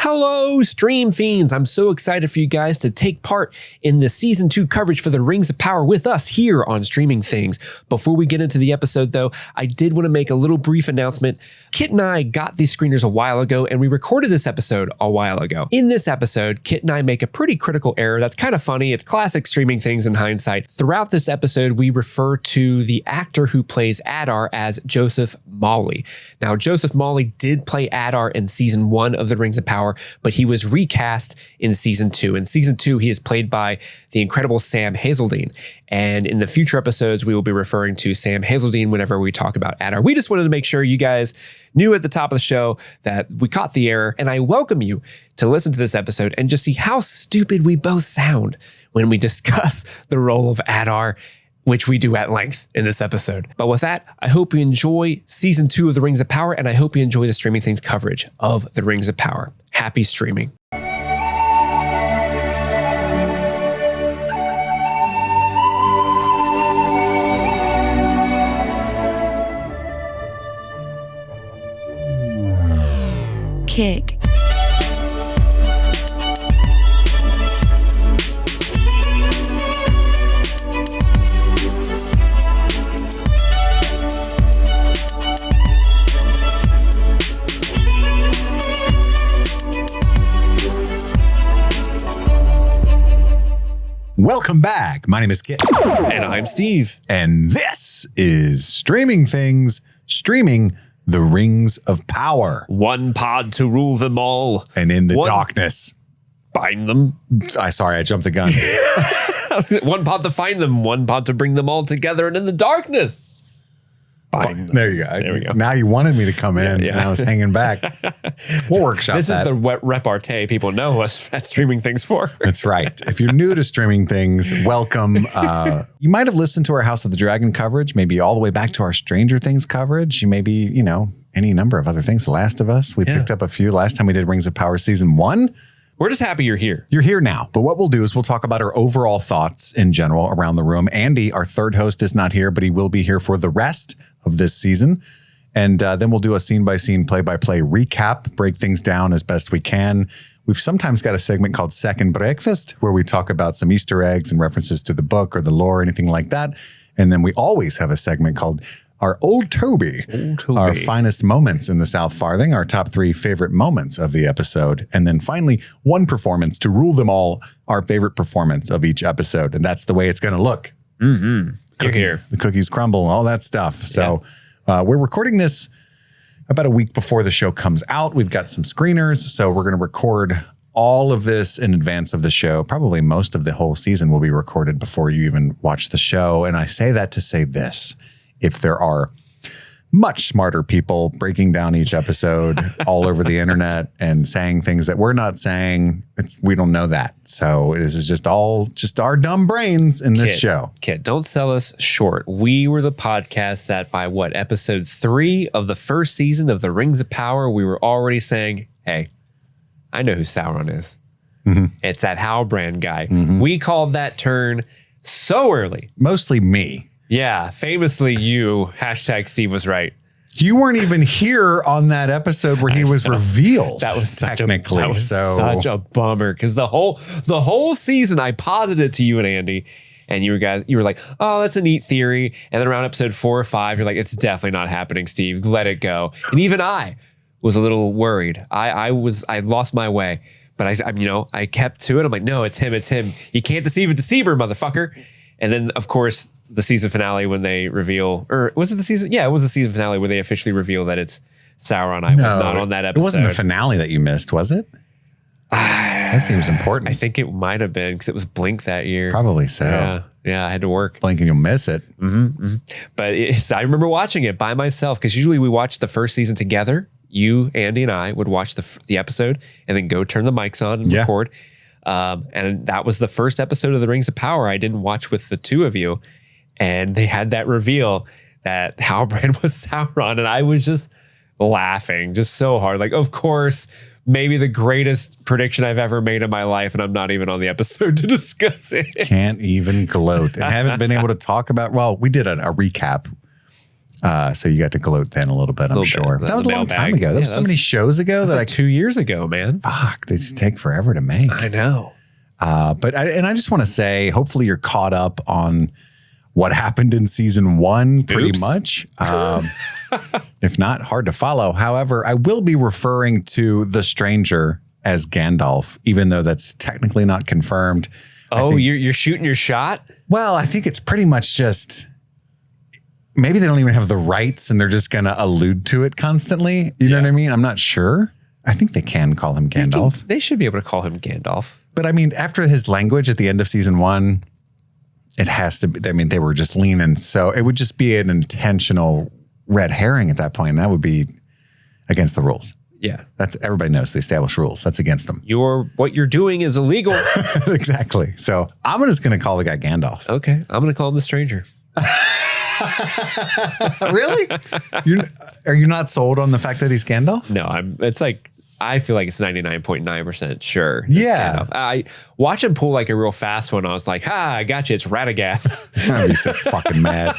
Hello, Stream Fiends. I'm so excited for you guys to take part in the Season 2 coverage for the Rings of Power with us here on Streaming Things. Before we get into the episode, though, I did want to make a little brief announcement. Kit and I got these screeners a while ago, and we recorded this episode a while ago. In this episode, Kit and I make a pretty critical error that's kind of funny. It's classic Streaming Things in hindsight. Throughout this episode, we refer to the actor who plays Adar as Joseph Mawley. Now, Joseph Mawley did play Adar in Season 1 of the Rings of Power, but he was recast in Season 2. In Season 2, he is played by the incredible Sam Hazeldine. And in the future episodes, we will be referring to Sam Hazeldine whenever we talk about Adar. We just wanted to make sure you guys knew at the top of the show that we caught the error, and I welcome you to listen to this episode and just see how stupid we both sound when we discuss the role of Adar, which we do at length in this episode. But with that, I hope you enjoy Season 2 of The Rings of Power, and I hope you enjoy the Streaming Things coverage of The Rings of Power. Happy streaming. Kick. Welcome back. My name is Kit. And I'm Steve. And this is Streaming Things, streaming The Rings of Power. One pod to rule them all. And in the darkness. Bind them. Sorry, I jumped the gun. One pod to find them, one pod to bring them all together, and in the darkness. Bind them. There you go. There we go. Now you wanted me to come in, Yeah. and I was hanging back. We'll workshop This that. is the repartee people know us at Streaming Things for. That's right. If you're new to Streaming Things, welcome. You might have listened to our House of the Dragon coverage, maybe all the way back to our Stranger Things coverage. You maybe, any number of other things. The Last of Us. We picked up a few last time we did Rings of Power Season 1. We're just happy you're here. You're here now. But what we'll do is we'll talk about our overall thoughts in general around the room. Andy, our third host, is not here, but he will be here for the rest of this season. And then we'll do a scene-by-scene, play-by-play recap, break things down as best we can. We've sometimes got a segment called Second Breakfast, where we talk about some Easter eggs and references to the book or the lore, anything like that. And then we always have a segment called our Old Toby, our finest moments in the South Farthing, our top 3 favorite moments of the episode. And then finally, one performance to rule them all, our favorite performance of each episode. And that's the way it's going to look. Mm-hmm. Here. The cookies crumble, all that stuff. So we're recording this about a week before the show comes out. We've got some screeners. So we're going to record all of this in advance of the show. Probably most of the whole season will be recorded before you even watch the show. And I say that to say this. If there are much smarter people breaking down each episode all over the internet and saying things that we're not saying, we don't know that. So this is just our dumb brains in this show. Kit, don't sell us short. We were the podcast that by episode 3 of the first season of The Rings of Power, we were already saying, hey, I know who Sauron is. Mm-hmm. It's that Halbrand guy. Mm-hmm. We called that turn so early. Mostly me. Yeah, famously you, #Steve was right. You weren't even here on that episode where he was revealed. That was technically such a bummer because the whole season I posited to you and Andy, and you were like, oh, that's a neat theory. And then around episode 4 or 5, you're like, it's definitely not happening, Steve. Let it go. And even I was a little worried. I lost my way, but I kept to it. I'm like, no, it's him. You can't deceive a deceiver, motherfucker. And then of course, the season finale when they reveal, or was it the season? Yeah, it was the season finale where they officially reveal that it's Sauron. I was not on that episode. It wasn't the finale that you missed, was it? That seems important. I think it might have been because it was Blink that year. Probably so. Yeah, I had to work. Blink and you'll miss it. Mm-hmm, mm-hmm. But I remember watching it by myself because usually we watch the first season together. You, Andy, and I would watch the episode and then go turn the mics on and record. And that was the first episode of The Rings of Power I didn't watch with the two of you. And they had that reveal that Halbrand was Sauron. And I was just laughing just so hard. Like, of course, maybe the greatest prediction I've ever made in my life. And I'm not even on the episode to discuss it. Can't even gloat. And haven't been able to talk about, well, we did a recap So you got to gloat then a little bit, I'm sure. That was a long time ago. That was so many shows ago. That like 2 years ago, man. Fuck, they just take forever to make. I know. But I just want to say, hopefully you're caught up on what happened in season 1 pretty much. If not, hard to follow. However, I will be referring to the stranger as Gandalf, even though that's technically not confirmed. Oh, you're shooting your shot? Well, I think it's pretty much just, maybe they don't even have the rights and they're just going to allude to it constantly. You know what I mean? I'm not sure. I think they can call him Gandalf. They should be able to call him Gandalf. But I mean, after his language at the end of season 1, it has to be, I mean, they were just leaning. So it would just be an intentional red herring at that point. And that would be against the rules. Yeah. Everybody knows the established rules. That's against them. What you're doing is illegal. Exactly. So I'm just going to call the guy Gandalf. Okay. I'm going to call him the stranger. Really? Are you not sold on the fact that he's Gandalf? No, I feel like it's 99.9% sure. Yeah. Gandalf. I watch him pull like a real fast one. I was like, I got you. It's Radagast. I'd be so fucking mad.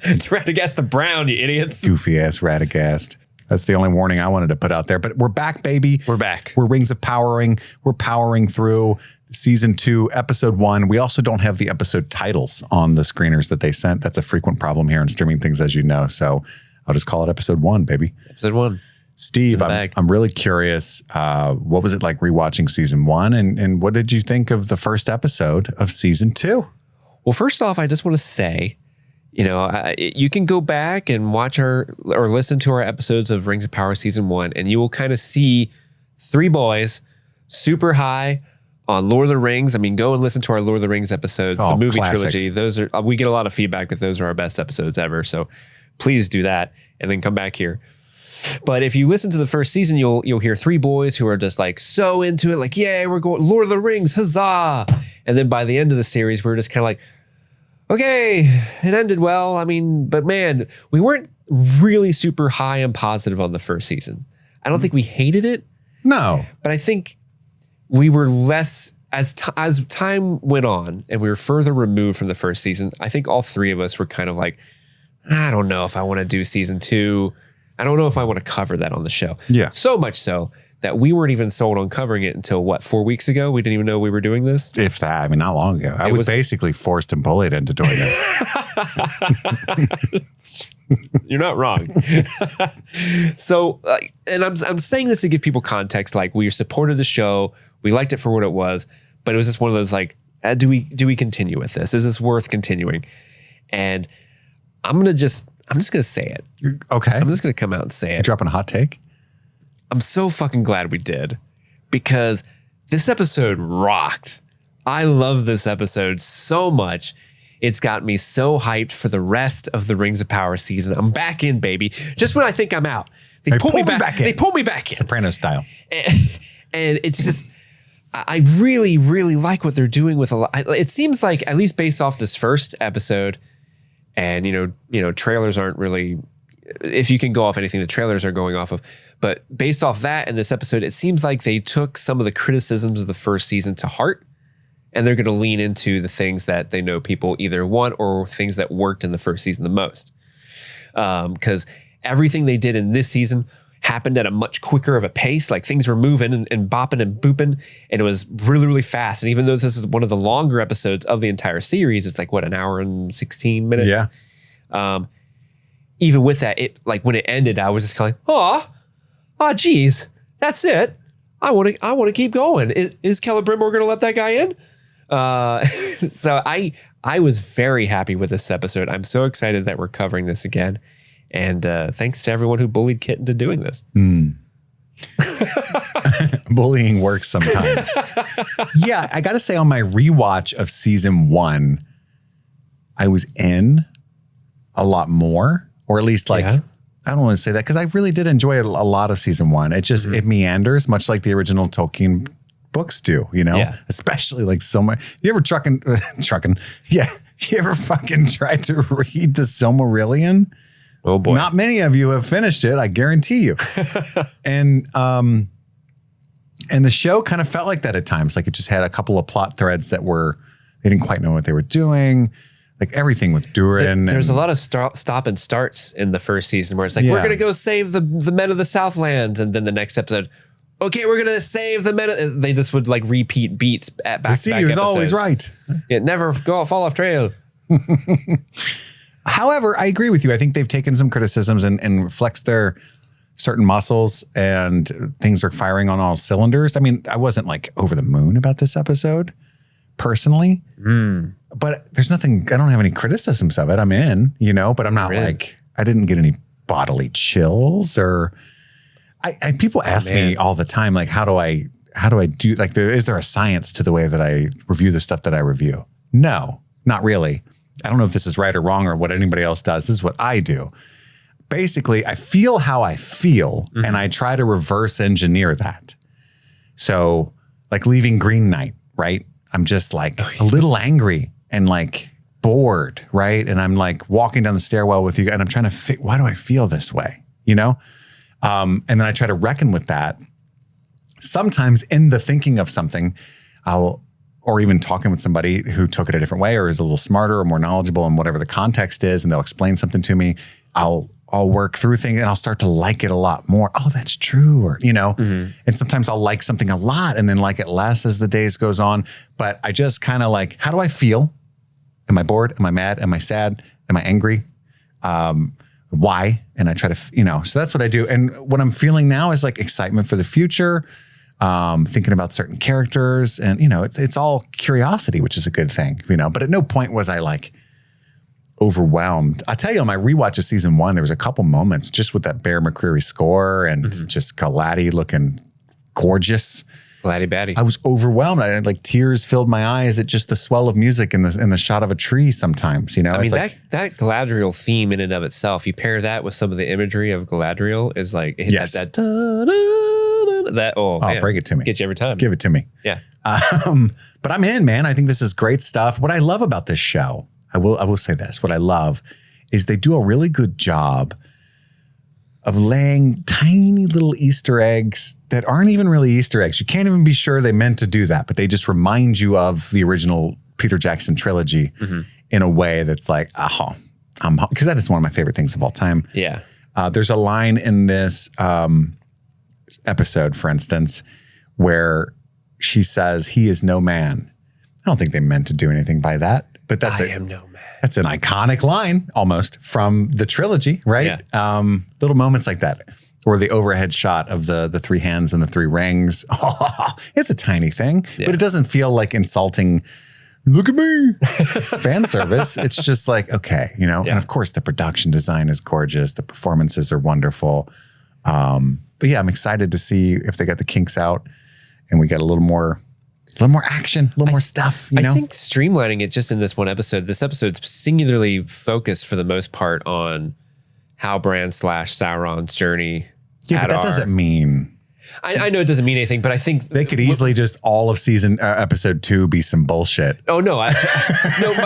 It's Radagast the Brown, you idiots. Goofy ass Radagast. That's the only warning I wanted to put out there. But we're back, baby. We're back. We're Rings of Powering. We're powering through season 2, episode 1. We also don't have the episode titles on the screeners that they sent. That's a frequent problem here in Streaming Things, as you know. So I'll just call it episode 1, baby. Episode 1. Steve, I'm really curious. What was it like rewatching season 1? And what did you think of the first episode of season 2? Well, first off, I just want to say, you can go back and watch or listen to our episodes of Rings of Power season 1, and you will kind of see 3 boys super high on Lord of the Rings. I mean, go and listen to our Lord of the Rings episodes, the movie trilogy. Those are, we get a lot of feedback that those are our best episodes ever. So please do that and then come back here. But if you listen to the first season, you'll hear 3 boys who are just like so into it, like, yeah, we're going Lord of the Rings, huzzah. And then by the end of the series, we're just kind of like, okay, it ended well. I mean, but man, we weren't really super high and positive on the first season. I don't think we hated it. No. But I think we were less, as time went on and we were further removed from the first season, I think all 3 of us were kind of like, I don't know if I want to do season 2. I don't know if I want to cover that on the show. Yeah. So much so that we weren't even sold on covering it until 4 weeks ago? We didn't even know we were doing this. If that, I mean, not long ago. I was basically forced and bullied into doing this. You're not wrong. So, and I'm saying this to give people context. Like, we supported the show, we liked it for what it was, but it was just one of those like, do we continue with this? Is this worth continuing? And I'm just gonna say it. Okay. I'm just gonna come out and say it. You're dropping a hot take. I'm so fucking glad we did, because this episode rocked. I love this episode so much. It's got me so hyped for the rest of the Rings of Power season. I'm back in, baby. Just when I think I'm out, they pull me back in. They pull me back in. Soprano style. And it's just, I really, really like what they're doing with a lot. It seems like, at least based off this first episode, and trailers aren't really, if you can go off anything, the trailers are going off of. But based off that and this episode, it seems like they took some of the criticisms of the first season to heart, and they're going to lean into the things that they know people either want or things that worked in the first season the most. Because everything they did in this season happened at a much quicker of a pace. Like, things were moving and bopping and booping, and it was really, really fast. And even though this is one of the longer episodes of the entire series, it's like, an hour and 16 minutes? Yeah. Even with that, when it ended, I was just kind of like, geez, that's it. I want to keep going. Is Celebrimbor going to let that guy in? So I was very happy with this episode. I'm so excited that we're covering this again. And thanks to everyone who bullied Kit into doing this. Bullying works sometimes. Yeah, I got to say, on my rewatch of season 1, I was in a lot more. Or at least I don't want to say that, because I really did enjoy a lot of season 1. It just, it meanders much like the original Tolkien books do, especially like so much. You ever Yeah. You ever fucking tried to read the Silmarillion? Oh boy. Not many of you have finished it, I guarantee you. And the show kind of felt like that at times. Like, it just had a couple of plot threads that they didn't quite know what they were doing. Like everything with Durin. There's a lot of stop and starts in the first season where it's like, we're going to go save the men of the Southlands. And then the next episode, okay, we're going to save the men. They just would like repeat beats at back to back episodes. Always right. Yeah, never fall off trail. However, I agree with you. I think they've taken some criticisms and flexed their certain muscles and things are firing on all cylinders. I mean, I wasn't like over the moon about this episode personally, but there's nothing, I don't have any criticisms of it. I'm in, but I'm not like, I didn't get any bodily chills or people ask me all the time, like, how do I do, like, is there a science to the way that I review the stuff that I review? No, not really. I don't know if this is right or wrong or what anybody else does. This is what I do. Basically, I feel how I feel and I try to reverse engineer that. So like leaving Green Knight, right? I'm just like a little angry and like bored, right? And I'm like walking down the stairwell with you and I'm trying to why do I feel this way? And then I try to reckon with that. Sometimes in the thinking of something, or even talking with somebody who took it a different way or is a little smarter or more knowledgeable in whatever the context is, and they'll explain something to me, I'll work through things and I'll start to like it a lot more. Oh, that's true. Or, and sometimes I'll like something a lot and then like it less as the days goes on. But I just kind of like, how do I feel? Am I bored? Am I mad? Am I sad? Am I angry? Why? And I try to, so that's what I do. And what I'm feeling now is like excitement for the future, thinking about certain characters and, it's all curiosity, which is a good thing, but at no point was I like overwhelmed. I tell you, on my rewatch of season 1, there was a couple moments just with that Bear McCreary score and just Galati looking gorgeous. Galati Batty. I was overwhelmed. I had like tears filled my eyes at just the swell of music in the shot of a tree sometimes, I mean, that Galadriel theme in and of itself, you pair that with some of the imagery of Galadriel is like, yes. Break it to me. Get you every time. Give it to me. Yeah. But I'm in, man. I think this is great stuff. What I love about this show, I will say this. What I love is they do a really good job of laying tiny little Easter eggs that aren't even really Easter eggs. You can't even be sure they meant to do that, but they just remind you of the original Peter Jackson trilogy in a way that's like, because that is one of my favorite things of all time. Yeah. There's a line in this episode, for instance, where she says, "He is no man." I don't think they meant to do anything by that, but I am no man. That's an iconic line almost from the trilogy, right? Yeah. Little moments like that, or the overhead shot of the 3 hands and the 3 rings. It's a tiny thing, but it doesn't feel like insulting. Look at me, fan service. It's just like, okay, And of course the production design is gorgeous. The performances are wonderful. But yeah, I'm excited to see if they got the kinks out and we got a little more action, a little more stuff, I think streamlining it just in this one episode, this episode's singularly focused for the most part on Halbrand / Sauron's journey. Yeah, but that doesn't mean... I know it doesn't mean anything, but I think... They could easily just all of episode 2 be some bullshit. Oh, no.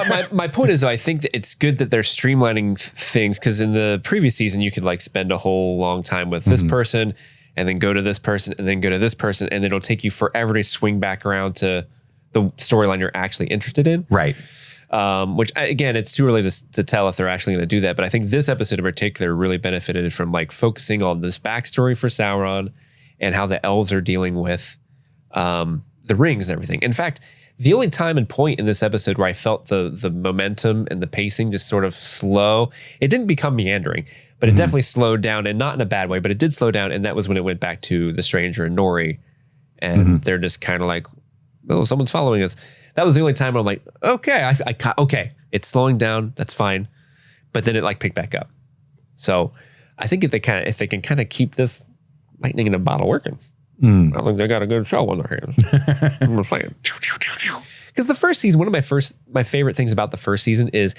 But my point is, though, I think that it's good that they're streamlining things, because in the previous season, you could like spend a whole long time with this person and then go to this person and then go to this person, and it'll take you forever to swing back around to the storyline you're actually interested in. Right. Which, again, it's too early to tell if they're actually going to do that. But I think this episode in particular really benefited from like focusing on this backstory for Sauron and how the elves are dealing with the rings and everything. In fact, the only time and point in this episode where I felt the momentum and the pacing just sort of slow, it didn't become meandering, but it definitely slowed down, and not in a bad way, but it did slow down. And that was when it went back to the stranger and Nori, and they're just kind of like, oh, someone's following us. That was the only time where I'm like, okay, okay, it's slowing down. That's fine. But then it like picked back up. So I think if they can kind of keep this lightning in a bottle working, I think they got a good show on their hands. I'm saying. Because the first season, one of my favorite things about the first season is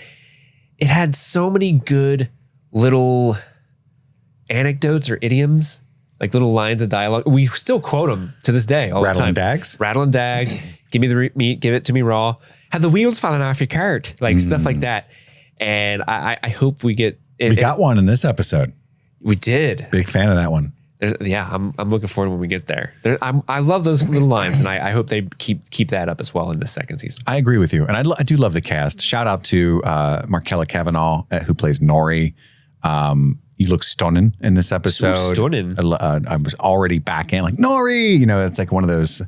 it had so many good little anecdotes or idioms, like little lines of dialogue. We still quote them to this day all the time. Rattle and dags. Give me the meat. Give it to me raw. Have the wheels fallen off your cart? Like stuff like that. And I hope we get... We got one in this episode. We did. Big fan of that one. I'm looking forward when we get there. I love those little lines, and I hope they keep that up as well in the second season. I agree with you, and I do love the cast. Shout out to Markella Cavanaugh, who plays Nori. You look stunning in this episode. So stunning. I was already back in like Nori. It's like one of those.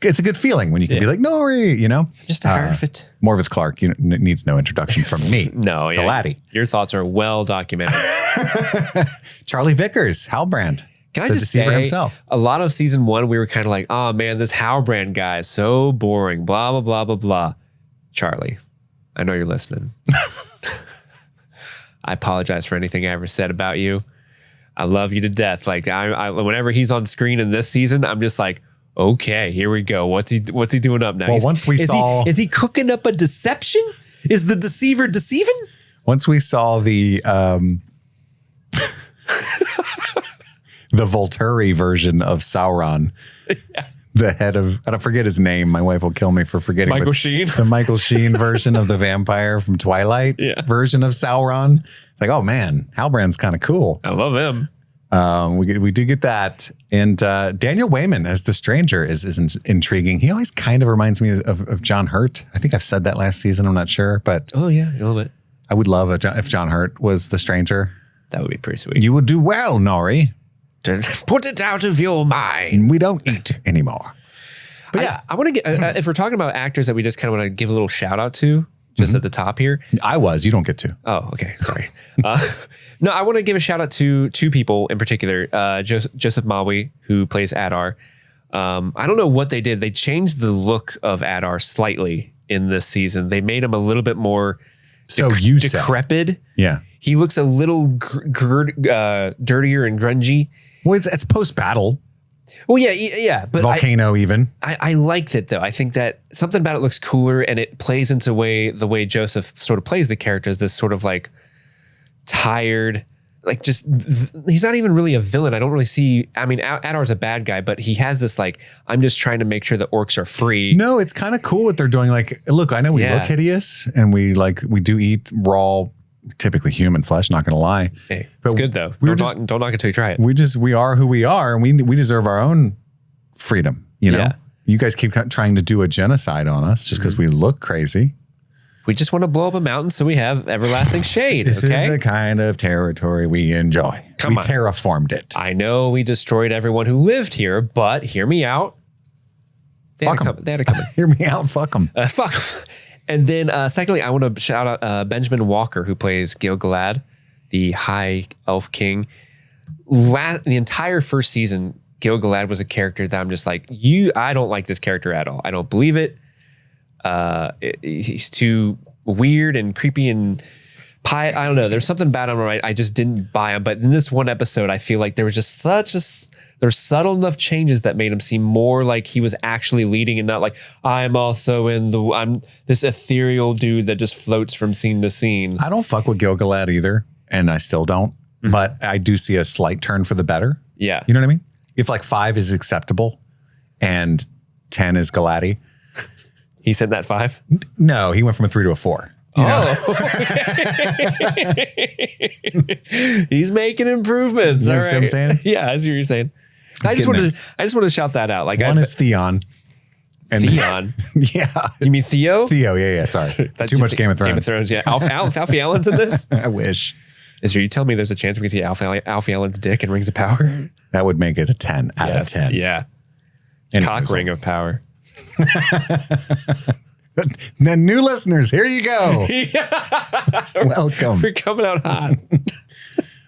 It's a good feeling when you can be like Nori. Just a perfect. Morvis Clark needs no introduction from me. No, the laddie. Your thoughts are well documented. Charlie Vickers, Halbrand. Can I just say, himself. A lot of season 1, we were kind of like, oh man, this Halbrand guy is so boring, blah, blah, blah, blah, blah. Charlie, I know you're listening. I apologize for anything I ever said about you. I love you to death. Like I whenever he's on screen in this season, I'm just like, okay, here we go. What's he doing up now? Well, is he cooking up a deception? Is the deceiver deceiving? Once we saw the the Volturi version of Sauron, the head of, I don't forget his name. My wife will kill me for forgetting. Michael Sheen. The Michael Sheen version of the vampire from Twilight version of Sauron. It's like, oh man, Halbrand's kind of cool. I love him. We do get that. And Daniel Wayman as the stranger is intriguing. He always kind of reminds me of John Hurt. I think I've said that last season. I'm not sure, but oh yeah, a little bit. I would love if John Hurt was the stranger. That would be pretty sweet. You would do well, Nori. Put it out of your mind. We don't eat anymore. But yeah, I want to get, if we're talking about actors that we just kind of want to give a little shout out to, just at the top here. You don't get to. Oh, okay. Sorry. No, I want to give a shout out to two people in particular. Joseph Maui, who plays Adar. I don't know what they did. They changed the look of Adar slightly in this season. They made him a little bit more decrepit. Yeah. He looks a little dirtier and grungy. Well, it's post-battle. Well, yeah. But Volcano even. I liked it, though. I think that something about it looks cooler, and it plays into the way Joseph sort of plays the character as this sort of like tired, like just, he's not even really a villain. I don't really see, I mean, Adar's a bad guy, but he has this like, I'm just trying to make sure the orcs are free. No, it's kind of cool what they're doing. Like, look, I know we look hideous, and we do eat raw, typically human flesh, not gonna lie. Hey, but it's good though. Don't knock it till you try it. We are who we are, and we deserve our own freedom. You guys keep trying to do a genocide on us just because we look crazy. We just want to blow up a mountain so we have everlasting shade. This is the kind of territory we enjoy. We terraformed it. I know we destroyed everyone who lived here, but hear me out. They had to come in. Hear me out. Fuck them. Fuck. And then secondly, I want to shout out Benjamin Walker, who plays Gil-galad, the High Elf King. The entire first season, Gil-galad was a character that I'm just like, I don't like this character at all. I don't believe it. He's too weird and creepy and I don't know. There's something about him, right? I just didn't buy him. But in this one episode, I feel like there was just there's subtle enough changes that made him seem more like he was actually leading and not like, I'm this ethereal dude that just floats from scene to scene. I don't fuck with Gil-galad either, and I still don't. But I do see a slight turn for the better. Yeah. You know what I mean? If like 5 is acceptable and 10 is Galati. He said that 5? No, he went from a 3 to a 4. He's making improvements. You know what I'm saying? Yeah, I see what you're saying. I just want to shout that out. Like one is Theon. And Theon? Yeah. You mean Theo? Theo, yeah. Sorry. Too much Game of Thrones. Game of Thrones, yeah. Alfie Allen's in this? I wish. Are you telling me there's a chance we can see Alfie Allen's dick in Rings of Power? That would make it a 10 out of 10. Yeah. And cock ring of power. Then new listeners, here you go. Welcome. We're coming out hot.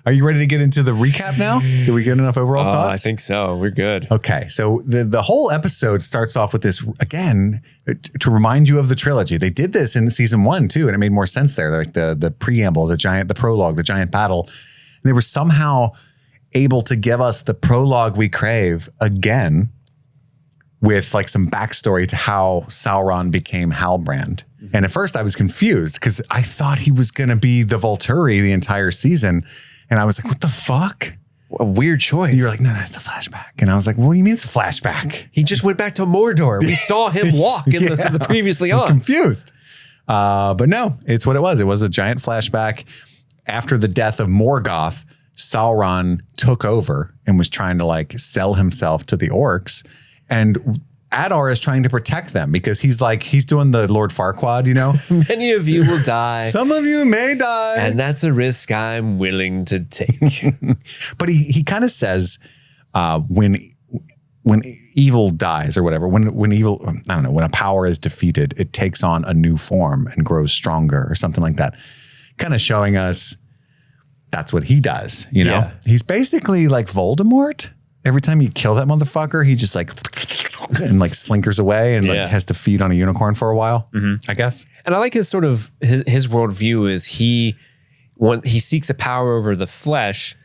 Are you ready to get into the recap now? Did we get enough overall thoughts? I think so. We're good. Okay. So the whole episode starts off with this, again, to remind you of the trilogy. They did this in season 1 too, and it made more sense there. Like the preamble, the prologue, the giant battle. They were somehow able to give us the prologue we crave again, with like some backstory to how Sauron became Halbrand. And at first I was confused because I thought he was going to be the Volturi the entire season. And I was like, what the fuck? A weird choice. You're like, no, it's a flashback. And I was like, what do you mean it's a flashback? He just went back to Mordor. We saw him walk in the previously on. I'm confused. But no, it's what it was. It was a giant flashback. After the death of Morgoth, Sauron took over and was trying to like sell himself to the orcs. And Adar is trying to protect them because he's doing the Lord Farquaad, you know? Many of you will die. Some of you may die. And that's a risk I'm willing to take. But he kind of says when evil dies or whatever, when evil, I don't know, when a power is defeated, it takes on a new form and grows stronger or something like that. Kind of showing us that's what he does, you know? Yeah. He's basically like Voldemort. Every time you kill that motherfucker, he just like and like slinkers away and like has to feed on a unicorn for a while, I guess. And I like his sort of his worldview is he seeks a power over the flesh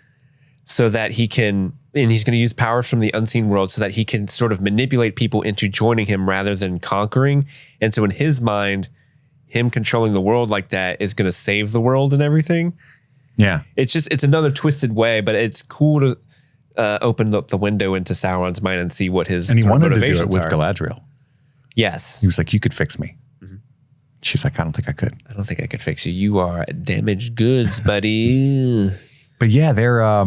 so that he can, and he's going to use powers from the unseen world so that he can sort of manipulate people into joining him rather than conquering. And so in his mind, him controlling the world like that is going to save the world and everything. Yeah. It's another twisted way, but it's cool to open up the window into Sauron's mind and see what his And he wanted to do it motivations with are. Galadriel. Yes. He was like, you could fix me. She's like, I don't think I could. I don't think I could fix you. You are damaged goods, buddy. But yeah, they're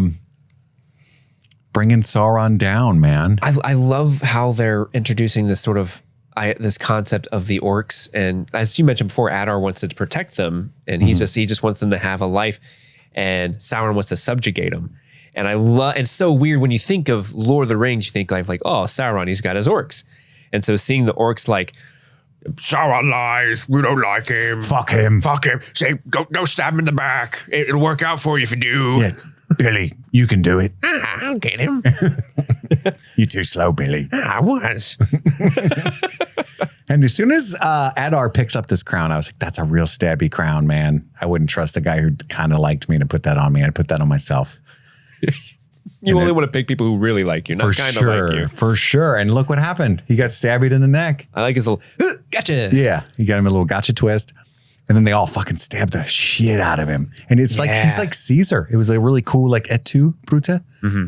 bringing Sauron down, man. I love how they're introducing this sort of this concept of the orcs, and as you mentioned before, Adar wants to protect them, and he just wants them to have a life, and Sauron wants to subjugate them. And I love. It's so weird when you think of Lord of the Rings, you think like oh, Sauron, he's got his orcs, and so seeing the orcs like Sauron lies, we don't like him, Fuck him. say go stab him in the back, it'll work out for you if you do. Yeah, Billy, you can do it. I'll get him. You're too slow, Billy. I was. And as soon as Adar picks up this crown, I was like, that's a real stabby crown, man. I wouldn't trust a guy who kind of liked me to put that on me. I'd put that on myself. You only want to pick people who really like you, not kind of like you. For sure. And look what happened. He got stabbed in the neck. I like his little, gotcha. Yeah. He got him a little gotcha twist. And then they all fucking stabbed the shit out of him. And it's like, he's like Caesar. It was a really cool, like, et tu, Brute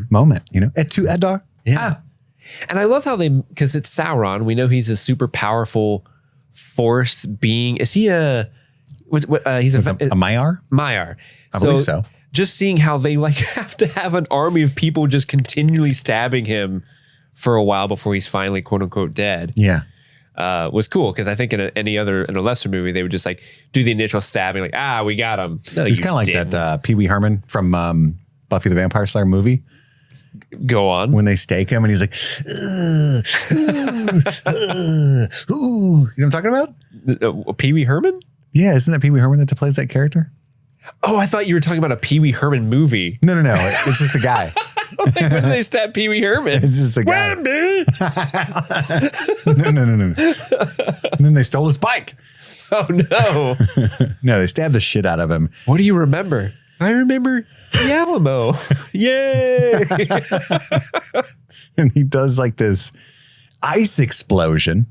moment, you know? Et tu, Adar. Yeah. And I love how because it's Sauron. We know he's a super powerful force being. Is he he's a Maiar? Maiar. I believe so. Just seeing how they like have to have an army of people just continually stabbing him for a while before he's finally quote unquote dead. Yeah. Was cool because I think in a lesser movie they would just like do the initial stabbing like we got him. No, it was kind of like that Pee Wee Herman from Buffy the Vampire Slayer movie. Go on. When they stake him and he's like, you know what I'm talking about? Pee Wee Herman? Yeah, isn't that Pee Wee Herman that plays that character? Oh, I thought you were talking about a Pee Wee Herman movie. No. It's just the guy. Like, when did they stab Pee Wee Herman? It's just the guy. No. And then they stole his bike. Oh, no. No, they stabbed the shit out of him. What do you remember? I remember the Alamo. Yay. And he does like this ice explosion.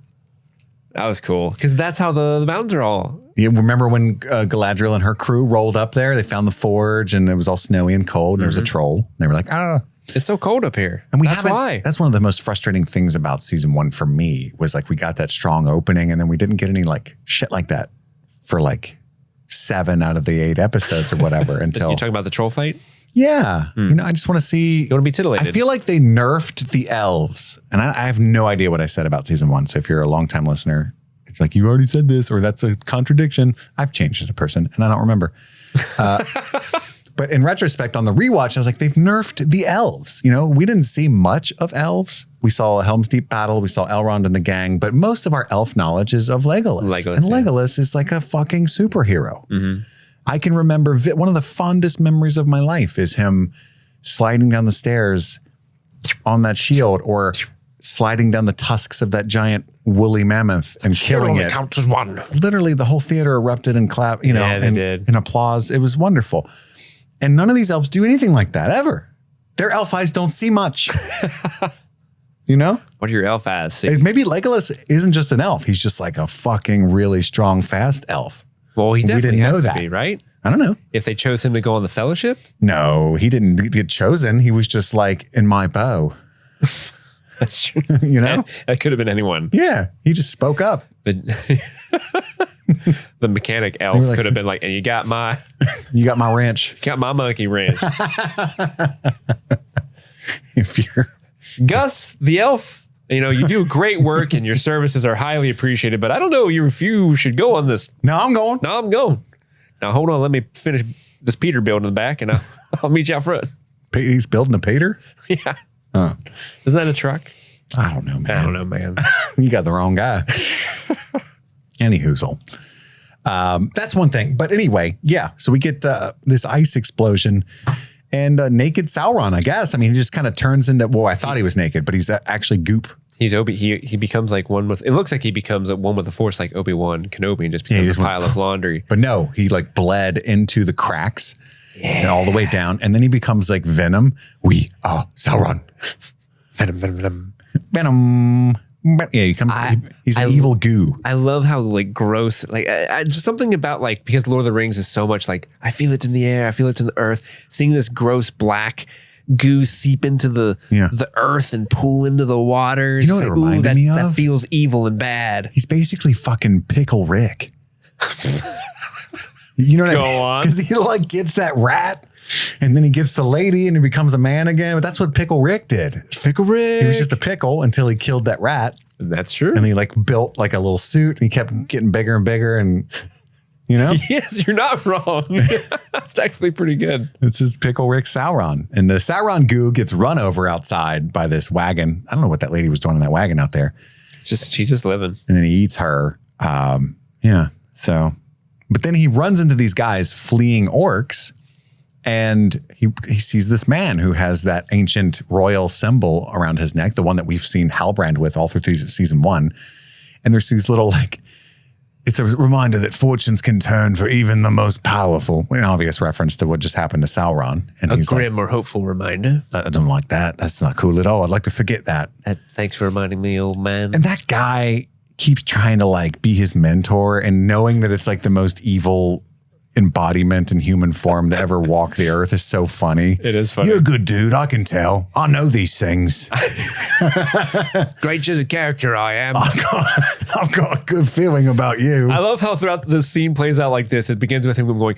That was cool because that's how the mountains are all. You remember when Galadriel and her crew rolled up there? They found the forge and it was all snowy and cold. And there was a troll. They were like, it's so cold up here. And that's why. That's one of the most frustrating things about season 1 for me was like we got that strong opening and then we didn't get any like shit like that for like 7 out of the 8 episodes or whatever until. You talking about the troll fight? Yeah. You know, I just want to see. You want to be titillated. I feel like they nerfed the elves. And I have no idea what I said about season 1. So if you're a longtime listener, it's like, you already said this, or that's a contradiction. I've changed as a person and I don't remember. But in retrospect on the rewatch, I was like, they've nerfed the elves. You know, we didn't see much of elves. We saw a Helm's Deep battle. We saw Elrond and the gang, but most of our elf knowledge is of Legolas. And Legolas is like a fucking superhero. Mm-hmm. I can remember one of the fondest memories of my life is him sliding down the stairs on that shield or sliding down the tusks of that giant woolly mammoth and killing it. Counts as one. Literally the whole theater erupted and clapped, you know, did. and applause. It was wonderful. And none of these elves do anything like that ever. Their elf eyes don't see much. You know? What do your elf eyes see? Maybe Legolas isn't just an elf. He's just like a fucking really strong, fast elf. Well, he definitely didn't know has that. to be, right? I don't know. If they chose him to go on the Fellowship? No, he didn't get chosen. He was just like, in my bow. That's true. You know? That could have been anyone. Yeah. He just spoke up. But The mechanic elf like, could have been like, and you got my wrench. got my monkey wrench. If you're Gus, the elf, you do great work and your services are highly appreciated, but I don't know if you should go on this. No, I'm going. No, I'm going. Now, hold on. Let me finish this Peter build in the back and I'll meet you out front. He's building a Peter? Yeah. Is that a truck? I don't know, man. You got the wrong guy. Any hoozle. That's one thing. But anyway, yeah. So we get this ice explosion and naked Sauron, I guess. I mean, he just kind of turns into, well, I thought he was naked, but he's actually goop. He's he becomes like one with, it looks like he becomes one with the Force, like Obi-Wan Kenobi, and just becomes a pile of laundry. But no, he like bled into the cracks and all the way down. And then he becomes like Venom. We are Sauron. Venom. Yeah, he's an evil goo. I love how like gross, like just something about like, because Lord of the Rings is so much like, I feel it in the air, I feel it in the earth, seeing this gross black goo seep into the earth and pool into the water. You know what it reminded me of? That feels evil and bad. He's basically fucking Pickle Rick. You know what I mean? Go on. Because he like gets that rat and then he gets the lady and he becomes a man again. But that's what Pickle Rick did. Pickle Rick. He was just a pickle until he killed that rat. That's true. And he like built like a little suit and he kept getting bigger and bigger and Yes, you're not wrong. It's actually pretty good. It's his Pickle Rick Sauron. And the Sauron goo gets run over outside by this wagon. I don't know what that lady was doing in that wagon out there. She's just living. And then he eats her. So, but then he runs into these guys fleeing orcs and he sees this man who has that ancient royal symbol around his neck, the one that we've seen Halbrand with all through season 1. And there's these little it's a reminder that fortunes can turn for even the most powerful. An obvious reference to what just happened to Sauron. And a grim or hopeful reminder. I don't like that. That's not cool at all. I'd like to forget that. Thanks for reminding me, old man. And that guy keeps trying to like be his mentor and knowing that it's like the most evil embodiment in human form to ever walk the earth is so funny. It is funny. You're a good dude. I can tell. I know these things. Great as a character I am. I've got a good feeling about you. I love how throughout the scene plays out like this. It begins with him going,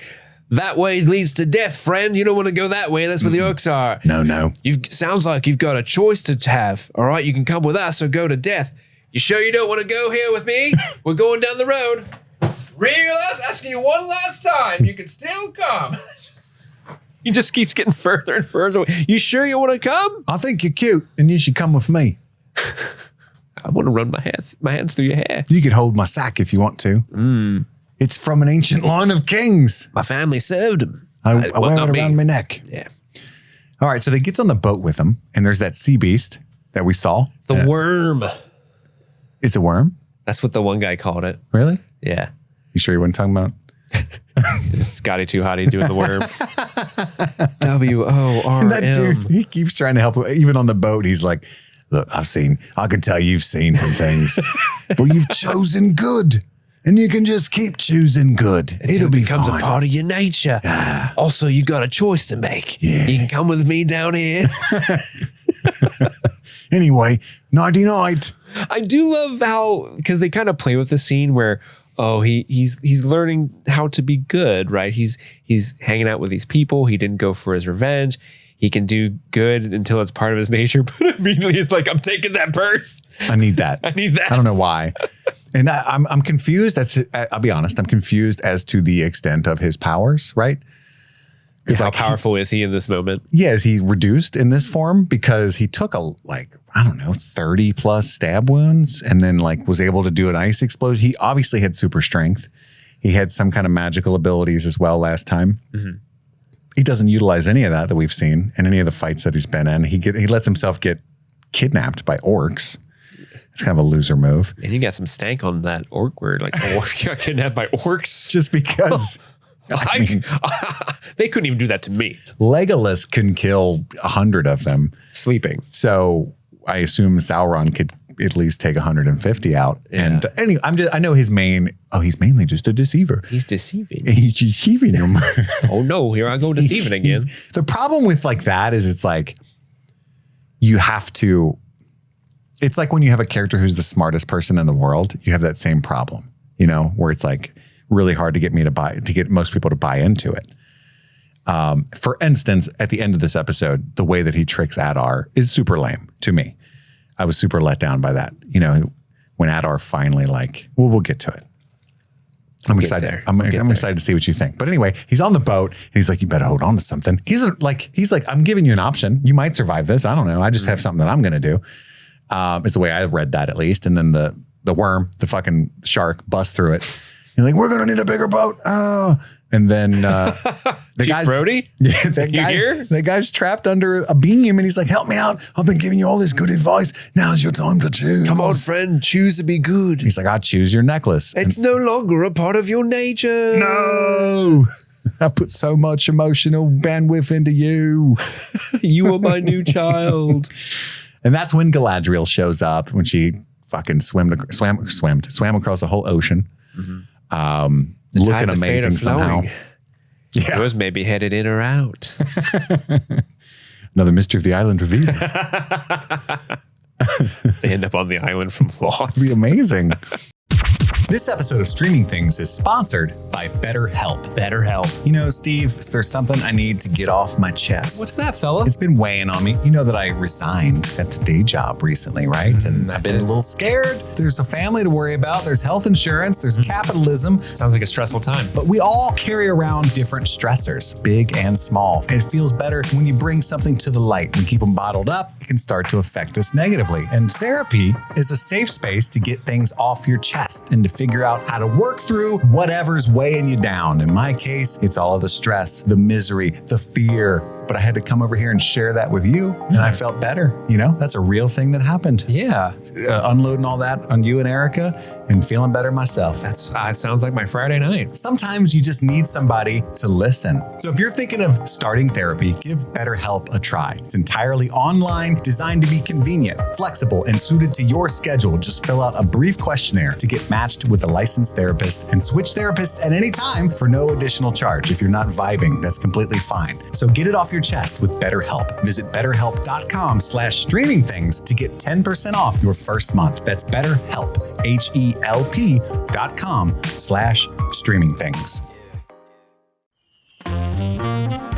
that way leads to death, friend. You don't want to go that way. That's where the orcs are. No. Sounds like you've got a choice to have. All right, you can come with us or go to death. You sure you don't want to go here with me? We're going down the road. Asking you one last time. You can still come. He just keeps getting further and further away. You sure you want to come? I think you're cute and you should come with me. I want to run my hands through your hair. You could hold my sack if you want to. It's from an ancient line of kings. My family served him. I wear it around my neck. Yeah. All right, so they gets on the boat with him, and there's that sea beast that we saw. The worm. It's a worm? That's what the one guy called it. Really? Yeah. You sure you wasn't talking about? Scotty Too Hottie doing the worm. WORM. That dude, he keeps trying to help. Even on the boat, he's like, look, I can tell you've seen some things, but you've chosen good. And you can just keep choosing good. It'll becomes a part of your nature. Also, you got a choice to make. Yeah. You can come with me down here. Anyway, nighty night. I do love how, because they kind of play with the scene where, he's learning how to be good, right? He's hanging out with these people. He didn't go for his revenge. He can do good until it's part of his nature, but immediately he's like, I'm taking that purse. I need that. I need that. I don't know why. And I'm confused. I'll be honest. I'm confused as to the extent of his powers, right? Because how powerful is he in this moment? Yeah, is he reduced in this form? Because he took 30 plus stab wounds and then was able to do an ice explosion. He obviously had super strength. He had some kind of magical abilities as well last time. Mm-hmm. He doesn't utilize any of that we've seen in any of the fights that he's been in. He lets himself get kidnapped by orcs. It's kind of a loser move. And you got some stank on that orc word, orc got kidnapped by orcs. Just because. They couldn't even do that to me. Legolas can kill 100 of them. Sleeping. So I assume Sauron could at least take 150 out. Yeah. And anyway, I know he's mainly just a deceiver. He's deceiving. He's deceiving him. Oh no, here I go deceiving again. The problem with that is it's you have to, it's like when you have a character who's the smartest person in the world, you have that same problem, where it's really hard to get most people to buy into it. For instance, at the end of this episode, the way that he tricks Adar is super lame to me. I was super let down by that. You know, when Adar finally we'll get to it. I'm excited. I'm excited to see what you think. But anyway, he's on the boat and he's like, you better hold on to something. He's like, I'm giving you an option. You might survive this. I don't know. I just have something that I'm going to do. Is the way I read that at least. And then the worm, the fucking shark busts through it. You're like, we're going to need a bigger boat. Oh. And then the Chief Brody? Yeah, that guy's trapped under a beam and he's like, help me out. I've been giving you all this good advice. Now's your time to choose. Come on, friend, choose to be good. He's like, I'll choose your necklace. It's no longer a part of your nature. No. I put so much emotional bandwidth into you. You are my new child. And that's when Galadriel shows up, when she fucking swam across the whole ocean. Mm-hmm. Looking amazing somehow. Yeah. It was maybe headed in or out. Another mystery of the island revealed. They end up on the island from Lost. It'd be amazing. This episode of Streaming Things is sponsored by BetterHelp. BetterHelp. You know, Steve, there's something I need to get off my chest. What's that, fella? It's been weighing on me. You know that I resigned at the day job recently, right? And I've been a little scared. There's a family to worry about. There's health insurance. There's capitalism. Sounds like a stressful time. But we all carry around different stressors, big and small. And it feels better when you bring something to the light and keep them bottled up. It can start to affect us negatively. And therapy is a safe space to get things off your chest and to figure out how to work through whatever's weighing you down. In my case, it's all of the stress, the misery, the fear. But I had to come over here and share that with you, and I felt better. You know, that's a real thing that happened. Yeah. Unloading all that on you and Erica and feeling better myself. That sounds like my Friday night. Sometimes you just need somebody to listen. So if you're thinking of starting therapy, give BetterHelp a try. It's entirely online, designed to be convenient, flexible, and suited to your schedule. Just fill out a brief questionnaire to get matched with a licensed therapist and switch therapists at any time for no additional charge. If you're not vibing, that's completely fine. So get it off your chest with BetterHelp. Visit BetterHelp.com/streamingthings to get 10% off your first month. That's BetterHelp, HELP.com/streamingthings.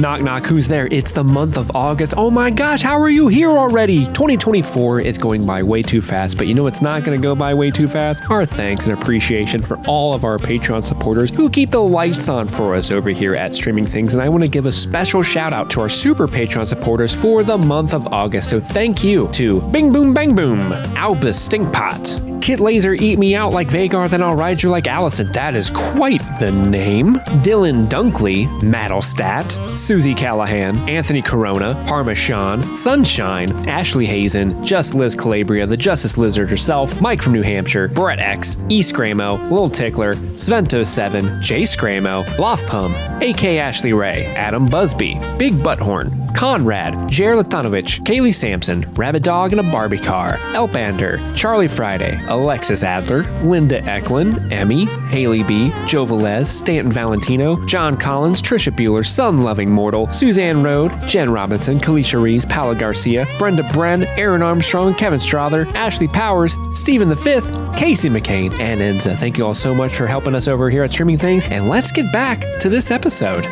Knock, knock, who's there? It's the month of August. Oh my gosh, how are you here already? 2024 is going by way too fast, but you know what's not going to go by way too fast? Our thanks and appreciation for all of our Patreon supporters who keep the lights on for us over here at Streaming Things. And I want to give a special shout out to our super Patreon supporters for the month of August. So thank you to Bing Boom Bang Boom, Albus Stinkpot, Kit Laser Eat Me Out Like Vagar, Then I'll Ride You Like Allison. That is quite the name. Dylan Dunkley, Maddlestat, Susie Callahan, Anthony Corona, Parmesan, Sunshine, Ashley Hazen, Just Liz Calabria, the Justice Lizard herself, Mike from New Hampshire, Brett X, E Scramo, Lil Tickler, Svento7, Jay Scramo, Lofpum, AK Ashley Ray, Adam Busby, Big Butthorn, Conrad, Jer Latanovich, Kaylee Sampson, Rabbit Dog in a Barbie Car, Elpander, Charlie Friday, Alexis Adler, Linda Eklund, Emmy, Haley B, Joe Velez, Stanton Valentino, John Collins, Trisha Bueller, Sun Loving Mortal, Suzanne Rode, Jen Robinson, Kalisha Rees, Paula Garcia, Brenda Bren, Aaron Armstrong, Kevin Strother, Ashley Powers, Stephen the Fifth, Casey McCain, and Enza. Thank you all so much for helping us over here at Streaming Things, and let's get back to this episode.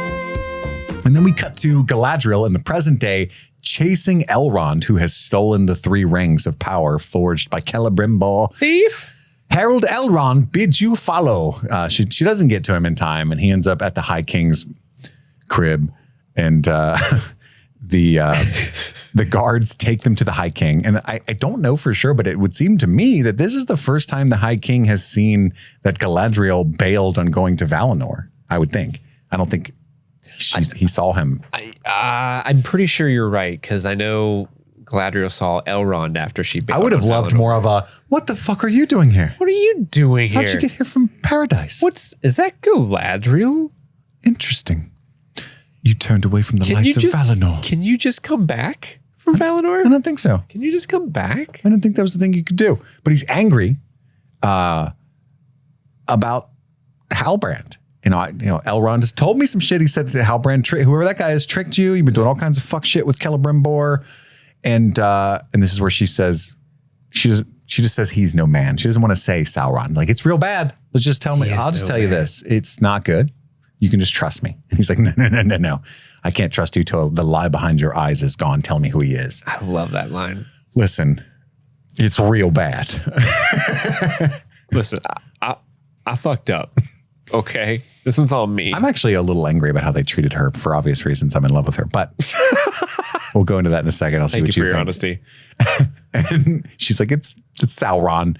And then we cut to Galadriel in the present day chasing Elrond, who has stolen the 3 rings of power forged by Celebrimbor. Thief? Herald Elrond bids you follow. She doesn't get to him in time, and he ends up at the High King's crib, and the guards take them to the High King. And I don't know for sure, but it would seem to me that this is the first time the High King has seen that Galadriel bailed on going to Valinor, I would think. I don't think he saw him. I'm pretty sure you're right, because I know Galadriel saw Elrond after she bailed. I would have loved more of a, what the fuck are you doing here? What are you doing here? How'd you get here from paradise? Is that Galadriel? Interesting. You turned away from the lights of Valinor. Can you just come back from Valinor? I don't think so. Can you just come back? I didn't think that was the thing you could do. But he's angry about Halbrand. Elrond has told me some shit. He said that Halbrand, whoever that guy is, tricked you. You've been doing all kinds of fuck shit with Celebrimbor. And this is where she says, she She just says he's no man. She doesn't want to say Sauron. Like, it's real bad. Let's just tell me. I'll just tell you this. It's not good. You can just trust me. And he's like, no. I can't trust you till the lie behind your eyes is gone. Tell me who he is. I love that line. Listen, it's real bad. Listen, I fucked up. Okay. This one's on me. I'm actually a little angry about how they treated her for obvious reasons. I'm in love with her, but we'll go into that in a second. I'll see what you think. Thank you Your for honesty. And she's like, it's Sauron.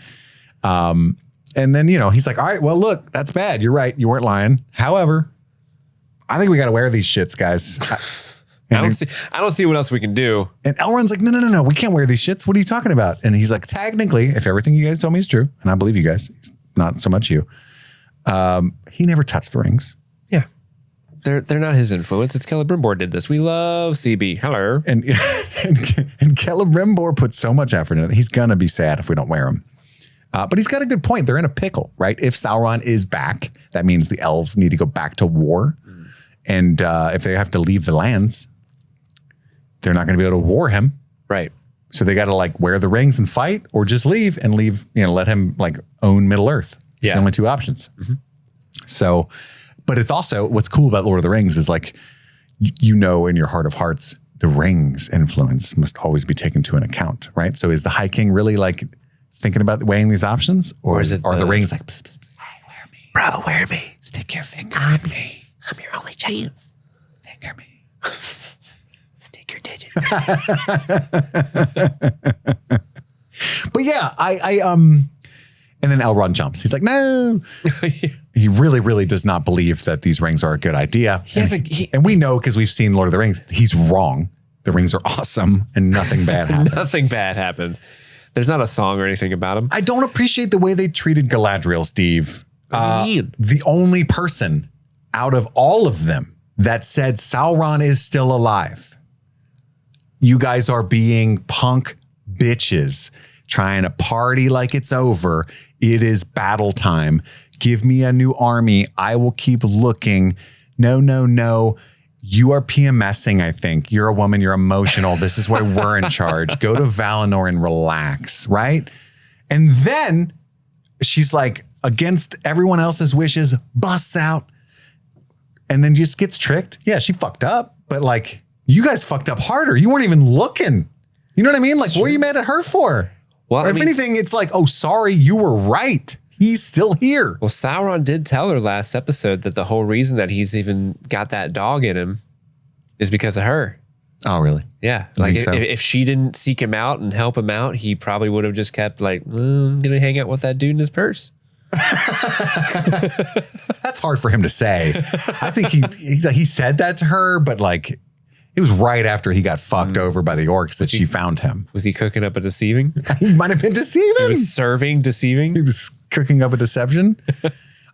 And then, he's like, all right, well, look, that's bad. You're right. You weren't lying. However, I think we got to wear these shits, guys. I don't see what else we can do. And Elrond's like, no. We can't wear these shits. What are you talking about? And he's like, technically, if everything you guys told me is true, and I believe you guys, not so much you, he never touched the rings. Yeah. They're not his influence. It's Celebrimbor did this. We love CB. Hello. And Celebrimbor put so much effort in it. He's going to be sad if we don't wear them. But he's got a good point. They're in a pickle, right? If Sauron is back, that means the elves need to go back to war. And if they have to leave the lands, they're not going to be able to war him. Right. So they got to wear the rings and fight, or just leave, let him own Middle Earth. It's the only two options. Mm-hmm. So, but it's also what's cool about Lord of the Rings is in your heart of hearts, the rings influence must always be taken to an account, right? So is the High King really thinking about weighing these options, or are the rings like, psst, psst, psst, hey, wear me, bro, wear me, stick your finger in me. I'm your only chance. Finger me. Stick your digit. But yeah, and then Elrond jumps. He's like, no. He really, really does not believe that these rings are a good idea. And we know, because we've seen Lord of the Rings, he's wrong. The rings are awesome and nothing bad happens. Nothing bad happens. There's not a song or anything about him. I don't appreciate the way they treated Galadriel, Steve. The only person out of all of them that said Sauron is still alive. You guys are being punk bitches, trying to party like it's over. It is battle time. Give me a new army. I will keep looking. No. You are PMSing, I think. You're a woman. You're emotional. This is why we're in charge. Go to Valinor and relax, right? And then she's like, against everyone else's wishes, busts out and then just gets tricked. Yeah, she fucked up. But you guys fucked up harder. You weren't even looking. You know what I mean? What are you mad at her for? Well, if anything, it's oh, sorry, you were right. He's still here. Well, Sauron did tell her last episode that the whole reason that he's even got that dog in him is because of her. Oh, really? Yeah. If she didn't seek him out and help him out, he probably would have just kept I'm going to hang out with that dude in his purse. That's hard for him to say. I think he said that to her, but it was right after he got fucked over by the orcs that she found him. Was he cooking up a deceiving? He might have been deceiving. He was serving deceiving. He was cooking up a deception.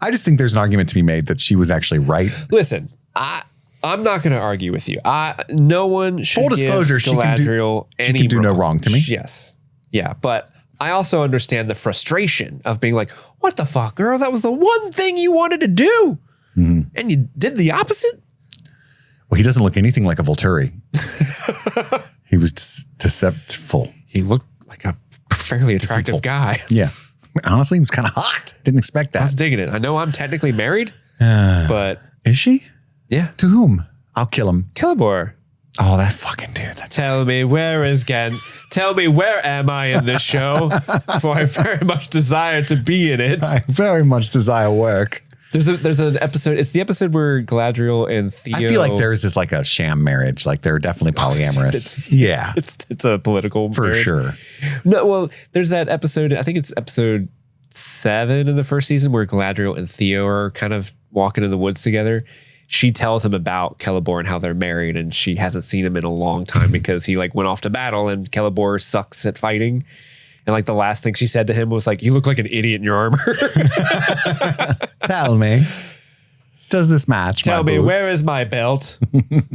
I just think there's an argument to be made that she was actually right. Listen, I'm not going to argue with you. No one should full disclosure, give Galadriel she can do no wrong to me. Yes. Yeah. But I also understand the frustration of being what the fuck, girl? That was the one thing you wanted to do. Mm-hmm. And you did the opposite? Well, he doesn't look anything like a Volturi. He was deceptful. He looked like a fairly attractive guy. Yeah. Honestly, he was kind of hot. Didn't expect that. I was digging it. I know I'm technically married, but... Is she? Yeah. To whom? I'll kill him. Celebrimbor. Oh, that fucking dude. Tell me, where is Gent? Tell me, where am I in this show? For I very much desire to be in it. I very much desire work. There's an episode. It's the episode where Galadriel and Theo. I feel like theirs is a sham marriage. They're definitely polyamorous. Yeah, it's a political for marriage. Sure. No, well, there's that episode. I think it's episode 7 in the first season where Galadriel and Theo are kind of walking in the woods together. She tells him about Celebrimbor and how they're married, and she hasn't seen him in a long time because he went off to battle, and Celebrimbor sucks at fighting. And the last thing she said to him was you look like an idiot in your armor. Tell me, does this match Tell my me, boots? where is my belt?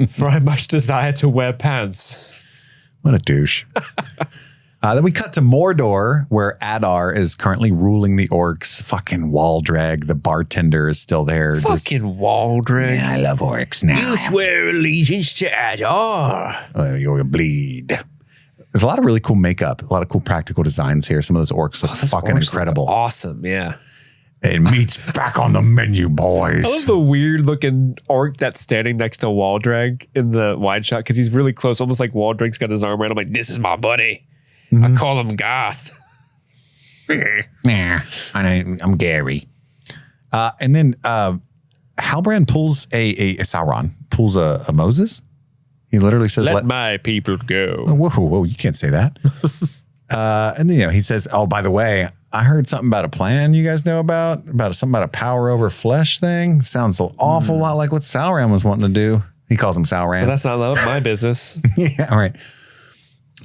For I much desire to wear pants. What a douche. Then we cut to Mordor, where Adar is currently ruling the orcs. Fucking Waldreg, the bartender, is still there. Fucking Waldreg. Yeah, I love orcs now. You swear allegiance to Adar. You'll bleed. There's a lot of really cool makeup, a lot of cool practical designs here. Some of those orcs look fucking incredible. Awesome, yeah. And meat's back on the menu, boys. I love the weird looking orc that's standing next to Waldreg in the wide shot because he's really close, almost like Waldreg's got his arm around. I'm like, this is my buddy. I call him Goth. Nah, I'm Gary. And then Halbrand pulls a Sauron, pulls a Moses. He literally says, let my people go. Whoa, you can't say that. And then, he says, oh, by the way, I heard something about a plan you guys know about something about a power over flesh thing. Sounds an awful lot like what Sauron was wanting to do. He calls him Sauron. But that's not my business. Yeah, all right.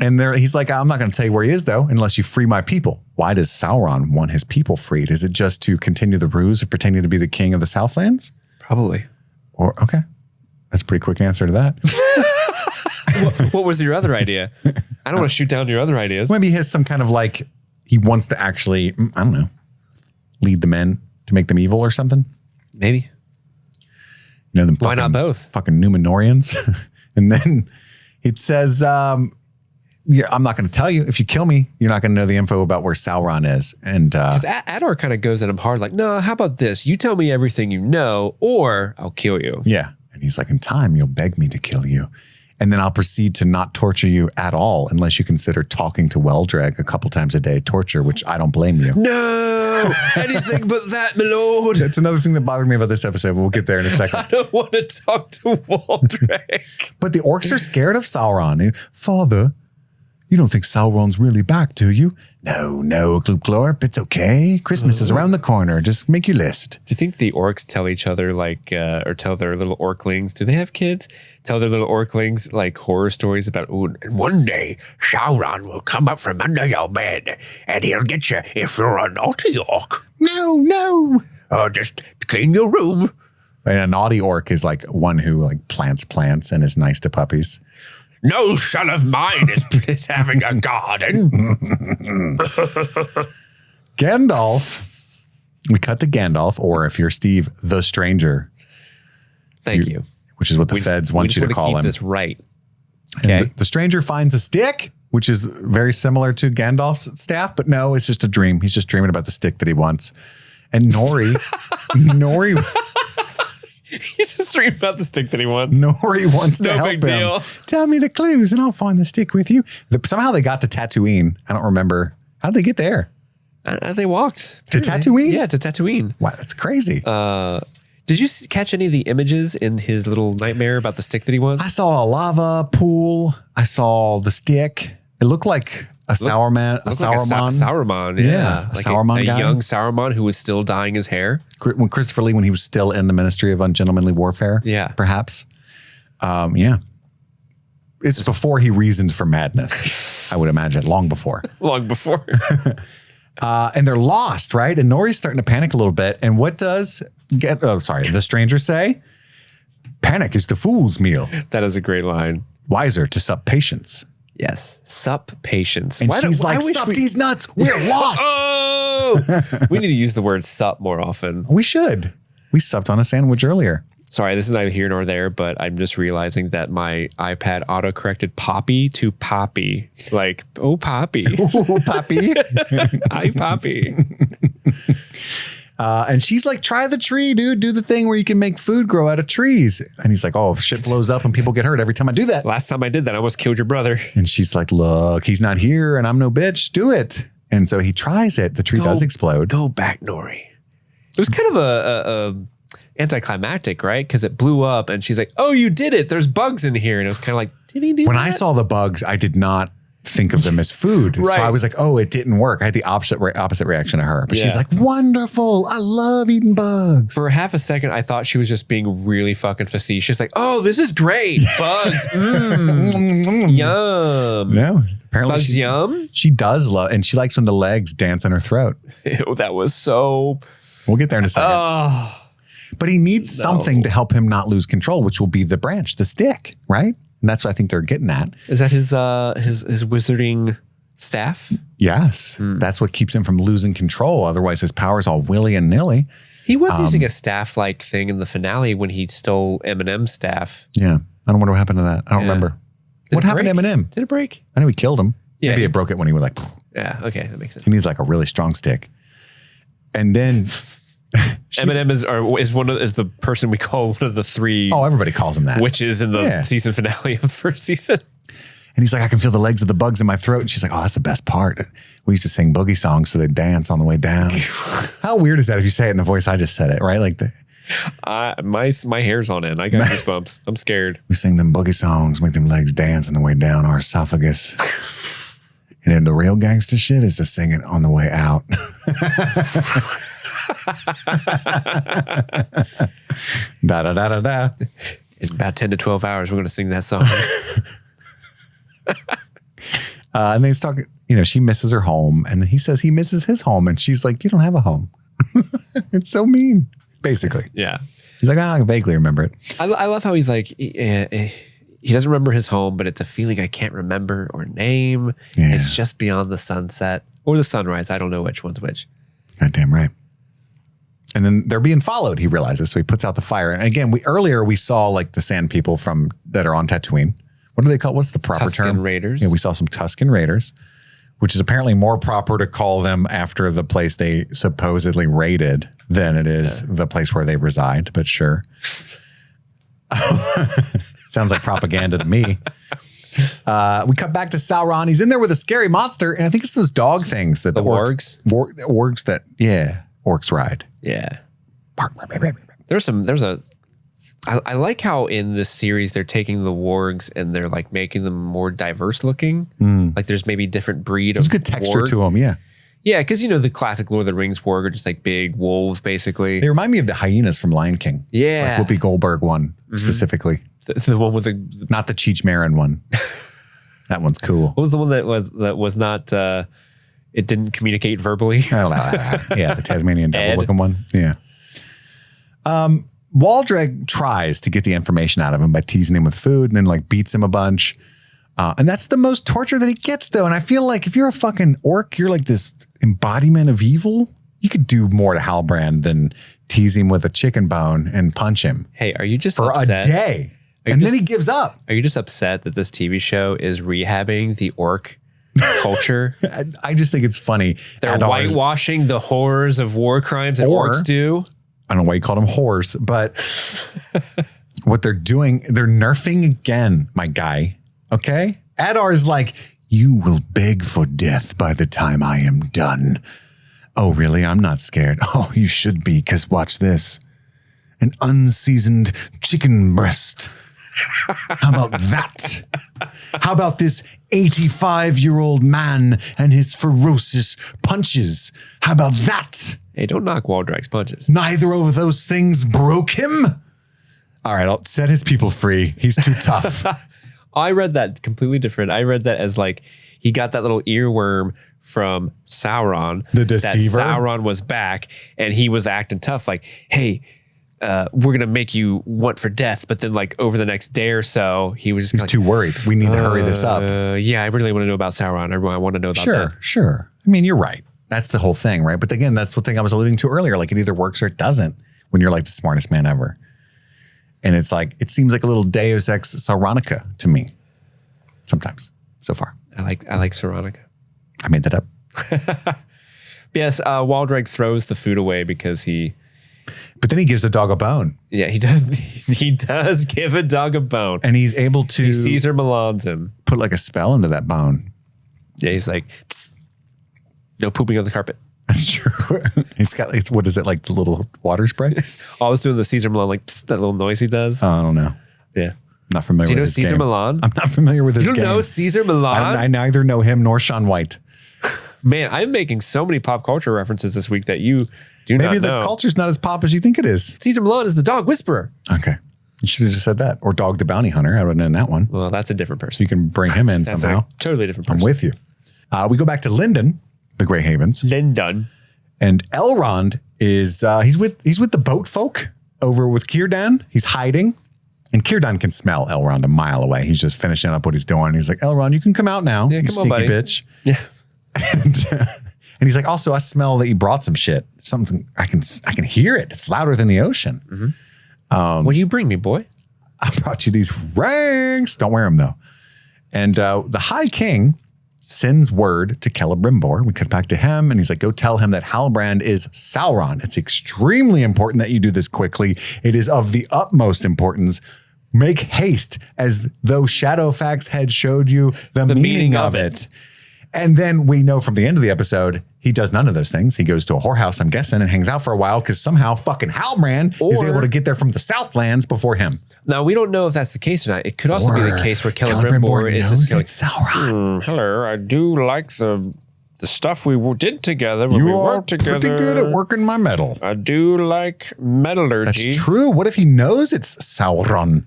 And he's like, I'm not going to tell you where he is, though, unless you free my people. Why does Sauron want his people freed? Is it just to continue the ruse of pretending to be the king of the Southlands? Probably. Or, okay. That's a pretty quick answer to that. What was your other idea? I don't want to shoot down your other ideas. Maybe he has some kind of he wants to actually, I don't know, lead the men to make them evil or something. Maybe. Why not both? Fucking Numenorians. And then it says, I'm not going to tell you. If you kill me, you're not going to know the info about where Sauron is. And because Ador kind of goes at him hard, like, no, how about this? You tell me everything you know, or I'll kill you. Yeah. And he's like, in time, you'll beg me to kill you. And then I'll proceed to not torture you at all unless you consider talking to Waldreg a couple times a day torture, which I don't blame you. No, anything but that, my lord. That's another thing that bothered me about this episode. We'll get there in a second. I don't want to talk to Waldreg. But the orcs are scared of Sauron. Father, you don't think Sauron's really back, do you? No, Gloop, it's okay. Christmas is around the corner. Just make your list. Do you think the orcs tell each other or tell their little orclings? Do they have kids? Tell their little orclings horror stories about, and one day Sauron will come up from under your bed and he'll get you if you're a naughty orc. No. Just clean your room. And a naughty orc is one who plants and is nice to puppies. No son of mine is having a garden. Gandalf. We cut to Gandalf, or if you're Steve, the Stranger. Thank you. Which is what the feds want you to call him. Keep this right. Okay. The Stranger finds a stick, which is very similar to Gandalf's staff, but no, it's just a dream. He's just dreaming about the stick that he wants. And Nori. He's just dreaming about the stick that he wants. Nori wants to help him. Deal. Tell me the clues and I'll find the stick with you. Somehow they got to Tatooine. I don't remember. How'd they get there? They walked. To Tatooine? Yeah, to Tatooine. Wow, that's crazy. Did you catch any of the images in his little nightmare about the stick that he wants? I saw a lava pool. I saw the stick. It looked like a Sauron. Sauron, yeah. A Sauron guy. A young Sauron who was still dyeing his hair. When Christopher Lee, when he was still in the Ministry of Ungentlemanly Warfare. Yeah. Perhaps. Yeah. It's before he reasoned for madness, I would imagine. Long before. Long before. And they're lost, right? And Nori's starting to panic a little bit. And what does the Stranger say? Panic is the fool's meal. That is a great line. Wiser to sup patience. Yes. Sup patience. And she's like, sup these nuts. We're lost. We need to use the word sup more often. We should. We supped on a sandwich earlier. Sorry, this is neither here nor there, but I'm just realizing that my iPad auto-corrected Poppy to Poppy. Oh, Poppy. Oh, Poppy. Hi, Poppy. And she's like, try the tree, dude. Do the thing where you can make food grow out of trees. And he's like, oh, shit blows up and people get hurt every time I do that. Last time I did that, I almost killed your brother. And she's like, look, he's not here and I'm no bitch. Do it. And so he tries it. The tree does explode. Go back, Nori. It was kind of a anticlimactic, right? Because it blew up and she's like, oh, you did it. There's bugs in here. And it was kind of like, did he do When that? I saw the bugs, I did not think of them as food. Right. So I was like, oh, it didn't work. I had the opposite reaction to her. But she's Yeah. like, wonderful. I love eating bugs. For half a second, I thought she was just being really fucking facetious. Like, oh, this is great. Bugs. Yum. No, apparently Bugs yum? She does love, and she likes when the legs dance in her throat. Ew, that was so... We'll get there in a second. Oh. But he needs something to help him not lose control, which will be the branch, the stick, right? And that's what I think they're getting at. Is that his wizarding staff? Yes. That's what keeps him from losing control. Otherwise, his power's all willy and nilly. He was using a staff-like thing in the finale when he stole Eminem's staff. Yeah. I don't wonder what happened to that. I don't remember. What happened to Eminem? Did it break? I know he killed him. Yeah. Maybe it broke it when he was like, yeah, okay, that makes sense. he needs like a really strong stick. And then Eminem is the person we call one of the three. Oh, everybody calls him that. Witches in the season finale of the first season. And he's like, I can feel the legs of the bugs in my throat. And she's like, oh, that's the best part. We used to sing boogie songs so they dance on the way down. How weird is that if you say it in the voice I just said it, right? Like my hair's on end. I got goosebumps. I'm scared. We sing them boogie songs, make them legs dance on the way down our esophagus. And then the real gangster shit is to sing it on the way out. Da da da da da. In about 10 to 12 hours, we're going to sing that song. And they talk, she misses her home, and he says he misses his home, and she's like, you don't have a home. It's so mean, basically. Yeah. He's like, I vaguely remember it. I love how he's like, he doesn't remember his home, but it's a feeling I can't remember or name. Yeah. It's just beyond the sunset or the sunrise. I don't know which one's which. Goddamn right. And then they're being followed, he realizes. So he puts out the fire. And again, we saw like the sand people that are on Tatooine. What do they call? What's the proper term? Tusken Raiders. Yeah, we saw some Tusken Raiders, which is apparently more proper to call them after the place they supposedly raided than it is the place where they reside. But sure. Sounds like propaganda to me. We cut back to Sauron. He's in there with a scary monster. And I think it's those dog things that the wargs. Wargs that, orcs ride. Yeah. I like how in this series they're taking the wargs and they're like making them more diverse looking. Like there's maybe different breed There's of good texture warg. to them, yeah. Yeah, because the classic Lord of the Rings warg are just like big wolves, basically. They remind me of the hyenas from Lion King. Yeah. Like Whoopi Goldberg one, specifically. The one with the... Not the Cheech Marin one. That one's cool. What was the one that was not... it didn't communicate verbally? Yeah, the Tasmanian devil looking one. Yeah. Waldreg tries to get the information out of him by teasing him with food and then like beats him a bunch. And that's the most torture that he gets though. And I feel like if you're a fucking orc, you're like this embodiment of evil. You could do more to Halbrand than tease him with a chicken bone and punch him. Hey, are you just for upset? A day? And then he gives up. Are you just upset that this TV show is rehabbing the orc culture? I just think it's funny. They're whitewashing the horrors of war crimes that orcs do. I don't know why you called them whores, but what they're doing, they're nerfing again, my guy. Okay? Adar is like, you will beg for death by the time I am done. Oh, really? I'm not scared. Oh, you should be, because watch this. An unseasoned chicken breast. How about that? How about this 85-year-old man and his ferocious punches? How about that? Hey, don't knock Waldreg's punches. Neither of those things broke him. All right, I'll set his people free. He's too tough. I read that completely different. I read that as like he got that little earworm from Sauron. The deceiver. That Sauron was back and he was acting tough. Like, hey, we're going to make you want for death. But then like over the next day or so, he was just too worried. We need to hurry this up. Yeah, I really want to know about Sauron. I want to know about that. Sure. I mean, you're right. That's the whole thing, right? But again, that's the thing I was alluding to earlier. Like it either works or it doesn't when you're like the smartest man ever. And it's like, it seems like a little Deus Ex Sauronica to me. Sometimes, so far. I like Sauronica. I made that up. Yes, Waldreg throws the food away because But then he gives a dog a bone. Yeah, he does. He does give a dog a bone. And he's able to... He Caesar Milans him. Put like a spell into that bone. Yeah, he's like, no pooping on the carpet. That's true. He's got, what is it, like the little water spray? I was doing the Caesar Milan, like that little noise he does. Oh, I don't know. Yeah. Not familiar with this. Do you know Caesar Milan? I'm not familiar with this game. You don't know Caesar Milan? I neither know him nor Shaun White. Man, I'm making so many pop culture references this week that you do not know. Maybe the culture's not as pop as you think it is. Caesar Milan is the dog whisperer. Okay. You should have just said that. Or Dog the Bounty Hunter. I would have known that one. Well, that's a different person. So you can bring him in somehow. Totally different person. I'm with you. We go back to Linden, the Grey Havens. Linden. And Elrond is, he's with the boat folk over with Círdan. He's hiding. And Círdan can smell Elrond a mile away. He's just finishing up what he's doing. He's like, Elrond, you can come out now. Yeah, you come on, sneaky buddy. bitch. Yeah. And he's like, also, I smell that you brought some shit. Something, I can hear it. It's louder than the ocean. Mm-hmm. What do you bring me, boy? I brought you these rings. Don't wear them though. And the High King sends word to Celebrimbor. We cut back to him and he's like, go tell him that Halbrand is Sauron. It's extremely important that you do this quickly. It is of the utmost importance. Make haste, as though Shadowfax had showed you the meaning of it. And then we know from the end of the episode, he does none of those things. He goes to a whorehouse, I'm guessing, and hangs out for a while because somehow fucking Halbrand is able to get there from the Southlands before him. Now, we don't know if that's the case or not. It could also be the case where Celebrimbor is just like, Sauron. hello, I do like the stuff we did together when we worked together. Pretty good at working my metal. I do like metallurgy. That's true. What if he knows it's Sauron?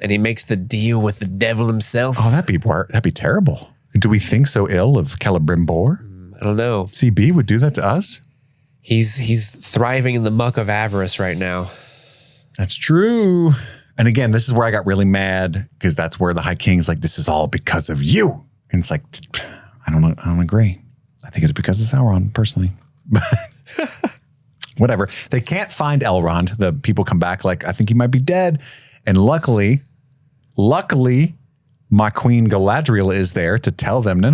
And he makes the deal with the devil himself. Oh, that'd be terrible. Do we think so ill of Celebrimbor? I don't know. CB would do that to us? He's thriving in the muck of avarice right now. That's true. And again, this is where I got really mad because that's where the High King's like, this is all because of you. And it's like, I don't agree. I think it's because of Sauron, personally. But whatever. They can't find Elrond. The people come back like, I think he might be dead. And luckily, my queen Galadriel is there to tell them, no.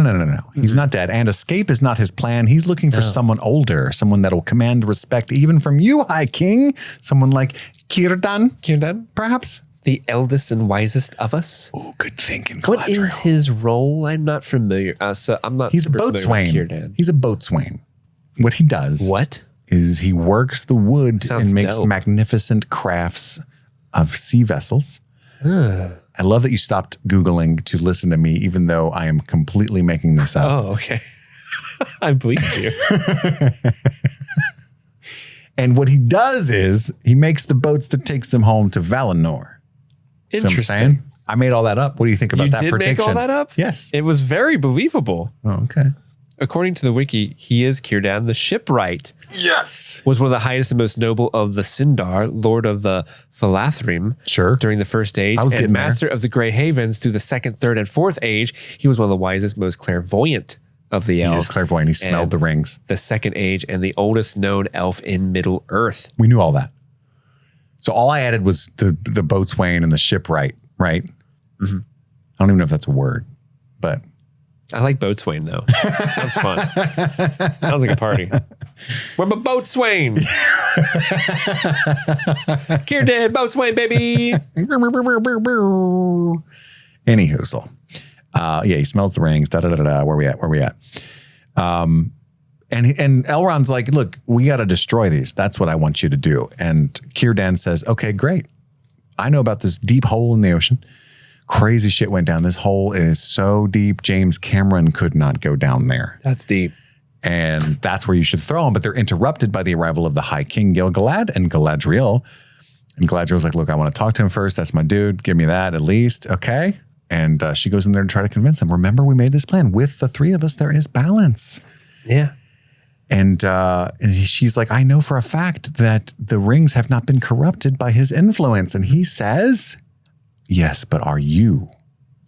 He's not dead. And escape is not his plan. He's looking for someone older, someone that will command respect even from you, High King. Someone like Círdan, perhaps? The eldest and wisest of us. Oh, good thinking, Galadriel. What is his role? I'm not familiar. He's a boatswain. He's a boatswain. What he does is he works the wood and makes magnificent crafts of sea vessels. I love that you stopped Googling to listen to me, even though I am completely making this up. Oh, okay. I believed you. And what he does is he makes the boats that takes them home to Valinor. Interesting. I made all that up. What do you think about that prediction? You did make all that up? Yes. It was very believable. Oh, okay. According to the wiki, he is Círdan the shipwright. Yes. Was one of the highest and most noble of the Sindar, lord of the Falathrim. Sure. During the first age. I was and master of the Grey Havens through the second, third, and fourth age. He was one of the wisest, most clairvoyant of the elves. He is clairvoyant. He smelled the rings. The second age and the oldest known elf in Middle Earth. We knew all that. So all I added was the boatswain and the shipwright, right? Mm-hmm. I don't even know if that's a word, but... I like boatswain though. Sounds fun. Sounds like a party. We're a boatswain. Círdan, boatswain, baby. Any hoozle. He smells the rings. Where we at? And Elrond's like, look, we got to destroy these. That's what I want you to do. And Círdan says, okay, great. I know about this deep hole in the ocean. Crazy shit went down. This hole is so deep, James Cameron could not go down there. That's deep. And that's where you should throw them. But they're interrupted by the arrival of the High King Gil-galad and Galadriel. And Galadriel's like, look, I want to talk to him first. That's my dude. Give me that at least. Okay. And she goes in there to try to convince them. Remember, we made this plan. With the three of us, there is balance. Yeah. And she's like, I know for a fact that the rings have not been corrupted by his influence. And he says... Yes, but are you?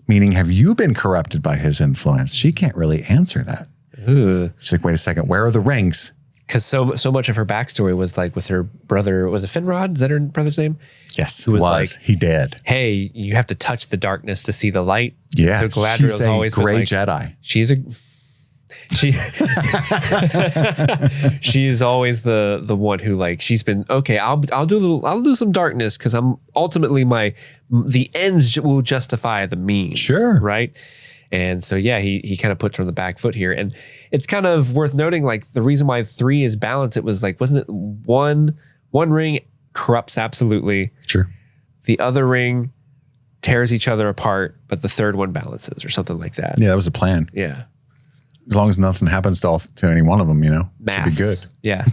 Meaning, have you been corrupted by his influence? She can't really answer that. Ooh. She's like, wait a second, where are the rings? Because so much of her backstory was like with her brother, was it Finrod? Is that her brother's name? Yes, who was like, he did. Hey, you have to touch the darkness to see the light. Yeah, so Galadriel's always gray been like, Jedi. She is always the one who like she's been okay. I'll do some darkness because I'm ultimately the ends will justify the means. Sure, right. And so yeah, he kind of puts her on the back foot here, and it's kind of worth noting like the reason why 3 is balanced. It was like wasn't it one ring corrupts absolutely. Sure. The other ring tears each other apart, but the third one balances or something like that. Yeah, that was the plan. Yeah. As long as nothing happens to any one of them, Maths. Should be good. Yeah.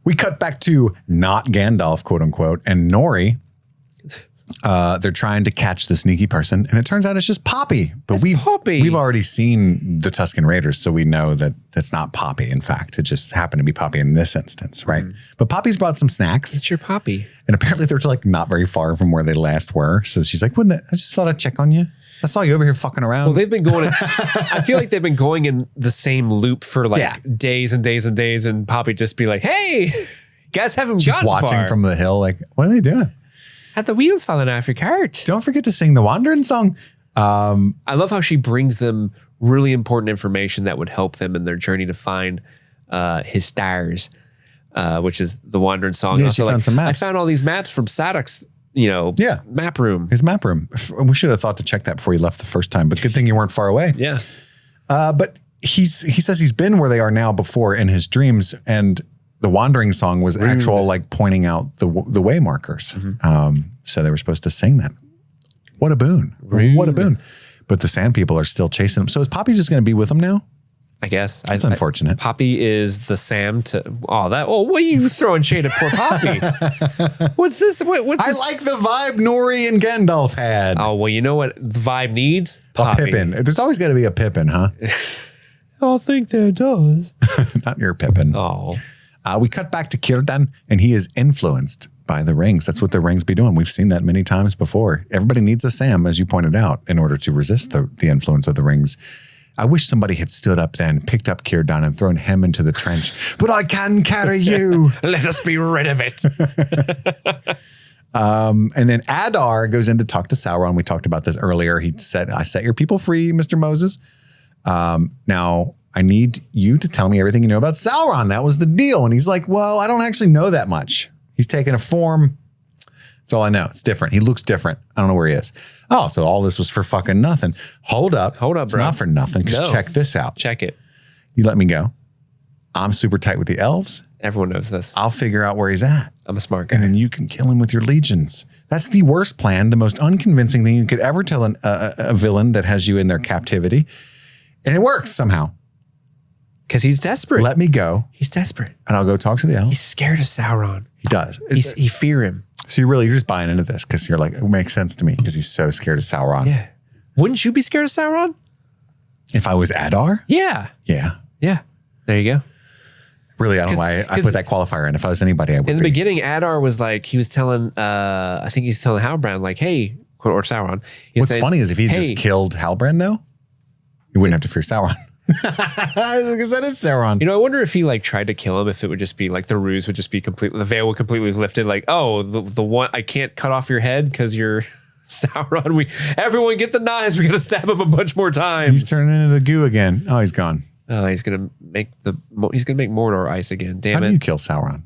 We cut back to not Gandalf, quote unquote, and Nori. They're trying to catch the sneaky person, and it turns out it's just Poppy. But we've already seen the Tusken Raiders, so we know that that's not Poppy. In fact, it just happened to be Poppy in this instance, right? But Poppy's brought some snacks. It's your Poppy, and apparently they're like not very far from where they last were. So she's like, "I just thought I'd check on you. I saw you over here fucking around." Well, they've been going. I feel like they've been going in the same loop for like days and days and days, and Poppy just be like, "Hey, guys, haven't She's gotten watching far. From the hill, like, what are they doing? Had the wheels falling off your cart. Don't forget to sing the Wandering song. I love how she brings them really important information that would help them in their journey to find his stars, which is the Wandering Song. Yeah, she found some maps. I found all these maps from Sadok's, map room. His map room. We should have thought to check that before you left the first time, but good thing you weren't far away. Yeah. But he says he's been where they are now before in his dreams, and the Wandering Song was actual like pointing out the way markers. So they were supposed to sing that. What a boon. What a boon. But the sand people are still chasing him. So is Poppy just going to be with him now? I guess. That's unfortunate. Poppy is the Sam to what are you throwing shade at poor Poppy? What's this? What's I this? like the vibe Nori and Gandalf had. Oh, well, you know what the vibe needs? Poppy. A Pippin. There's always got to be a Pippin, huh? I think there does. Not your Pippin. Oh. We cut back to Círdan, and he is influenced by the rings. That's what the rings be doing. We've seen that many times before. Everybody needs a Sam, as you pointed out, in order to resist the influence of the rings. I wish somebody had stood up then, picked up Círdan and thrown him into the trench. But I can carry you. Let us be rid of it. And then Adar goes in to talk to Sauron. We talked about this earlier. He said, I set your people free, Mr. Moses. Now, I need you to tell me everything you know about Sauron. That was the deal. And he's like, well, I don't actually know that much. He's taken a form. That's all I know. It's different. He looks different. I don't know where he is. Oh, so all this was for fucking nothing. Hold up, it's bro. not for nothing. Because check this out. Check it. You let me go. I'm super tight with the elves. Everyone knows this. I'll figure out where he's at. I'm a smart guy. And then you can kill him with your legions. That's the worst plan, the most unconvincing thing you could ever tell a villain that has you in their captivity. And it works somehow. Because he's desperate. Let me go. He's desperate. And I'll go talk to the elves. He's scared of Sauron. He does. He fear him. So you're just buying into this because you're like, it makes sense to me because he's so scared of Sauron. Yeah. Wouldn't you be scared of Sauron? If I was Adar? Yeah. Yeah. Yeah. There you go. Really, I don't know why I put that qualifier in. If I was anybody, I would In the be. beginning, Adar was like, he was telling, I think he's telling Halbrand, like, hey, or Sauron. What's funny is if he just killed Halbrand, though, you wouldn't have to fear Sauron. Because that is Sauron. I wonder if he like tried to kill him, if it would just be like the ruse would just be completely, the veil would completely lifted. Like, oh, the one, I can't cut off your head because you're Sauron. Everyone get the knives. We got to stab him a bunch more times. He's turning into the goo again. Oh, he's gone. Oh, he's gonna make Mordor ice again. Damn it! How do you kill Sauron?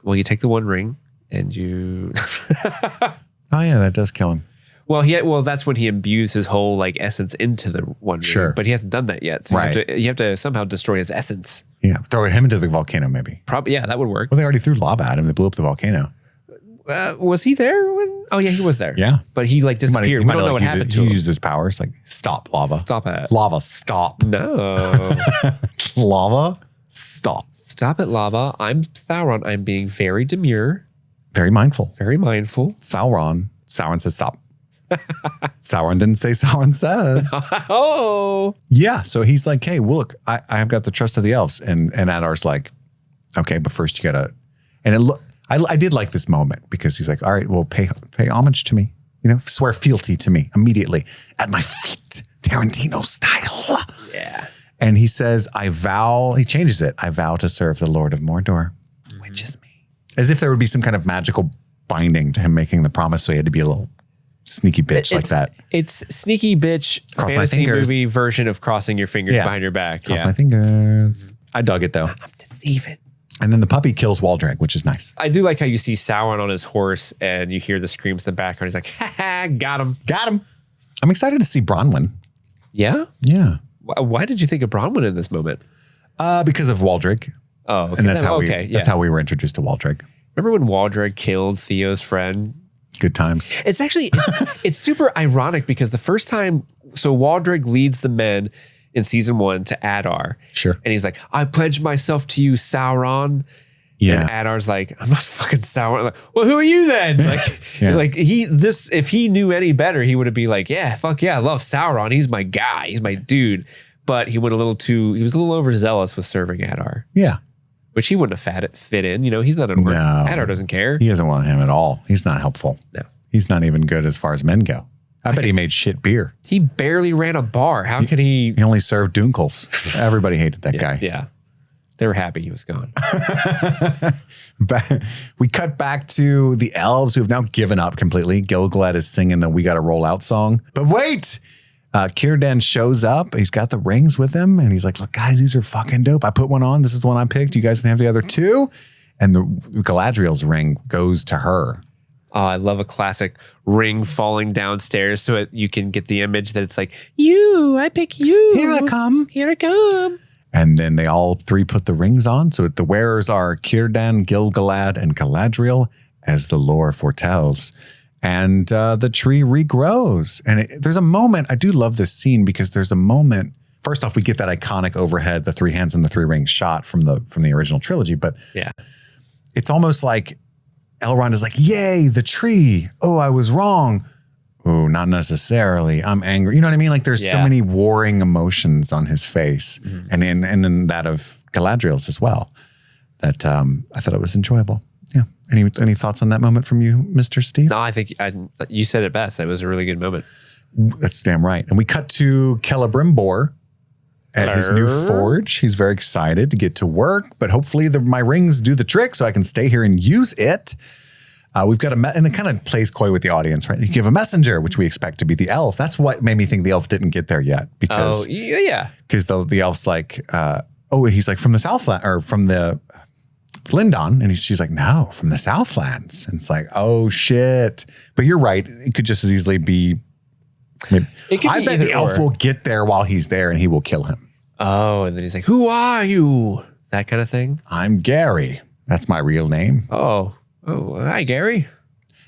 Well, you take the One Ring and you. Oh yeah, that does kill him. Well, that's when he imbues his whole like essence into the One Ring. Sure, but he hasn't done that yet. So you have to somehow destroy his essence. Yeah, throw him into the volcano, maybe. Probably, yeah, that would work. Well, they already threw lava at him. They blew up the volcano. Was he there when? Oh yeah, he was there. Yeah, but he like disappeared. We don't know what happened to him. He used his powers like stop lava. Stop it. Lava, stop. No. Lava, stop. Stop it, lava. I'm Sauron. I'm being very demure. Very mindful. Very mindful. Sauron says stop. Sauron didn't say Sauron says. Oh. Yeah, so he's like, hey, look, I've got the trust of the elves. And Adar's like, okay, but first you gotta, and I did like this moment because he's like, all right, well, pay homage to me, swear fealty to me immediately at my feet, Tarantino style. Yeah. And he says, he changes it. I vow to serve the Lord of Mordor, which is me. As if there would be some kind of magical binding to him making the promise. So he had to be a little sneaky bitch like that. It's sneaky bitch fantasy movie version of crossing your fingers behind your back. Cross my fingers. I dug it though. I'm deceiving. And then the puppy kills Waldreg, which is nice. I do like how you see Sauron on his horse and you hear the screams in the background. He's like, ha, got him. Got him. I'm excited to see Bronwyn. Yeah? Yeah. Why did you think of Bronwyn in this moment? Because of Waldreg. Oh, okay. And that's how we were introduced to Waldreg. Remember when Waldreg killed Theo's friend? Good times. It's actually, it's super ironic because the first time, so Waldreg leads the men in season 1 to Adar. Sure. And he's like, I pledge myself to you, Sauron. Yeah. And Adar's like, I'm not fucking Sauron. Like, well, who are you then? Like, if he knew any better, he would be like, yeah, fuck yeah, I love Sauron. He's my guy. He's my dude. But he was a little overzealous with serving Adar. Yeah. Which he wouldn't have fit in. He's not an orc. No. Adar doesn't care. He doesn't want him at all. He's not helpful. No. He's not even good as far as men go. I bet he made shit beer. He barely ran a bar. How could he? He only served Dunkels. Everybody hated that guy. Yeah. They were happy he was gone. We cut back to the elves who have now given up completely. Gilgalad is singing the We Gotta Roll Out song. But wait! Círdan shows up. He's got the rings with him. And he's like, look, guys, these are fucking dope. I put one on. This is the one I picked. You guys can have the other two. And the Galadriel's ring goes to her. Oh, I love a classic ring falling downstairs so you can get the image that it's like, you, I pick you. Here I come. Here I come. And then they all three put the rings on. So the wearers are Círdan, Gilgalad, and Galadriel, as the lore foretells. And the tree regrows. And there's a moment, I do love this scene because there's a moment. First off, we get that iconic overhead, the three hands and the three rings shot from the original trilogy. But yeah, it's almost like Elrond is like, yay, the tree. Oh, I was wrong. Oh, not necessarily. I'm angry. You know what I mean? Like there's so many warring emotions on his face and in that of Galadriel's as well that I thought it was enjoyable. Yeah. Any thoughts on that moment from you, Mr. Steve? No, I think you said it best. It was a really good moment. That's damn right. And we cut to Celebrimbor at his new forge. He's very excited to get to work, but hopefully my rings do the trick so I can stay here and use it. We've got and it kind of plays coy with the audience, right? You give a messenger, which we expect to be the elf. That's what made me think the elf didn't get there yet. Because, because the elf's like, he's like from the Southland or from the Lindon. And she's like, no, from the Southlands. And it's like, oh shit. But you're right. It could just as easily be. I bet the elf will get there while he's there and he will kill him. Oh, and then he's like, who are you? That kind of thing. I'm Gary. That's my real name. Oh, hi, Gary.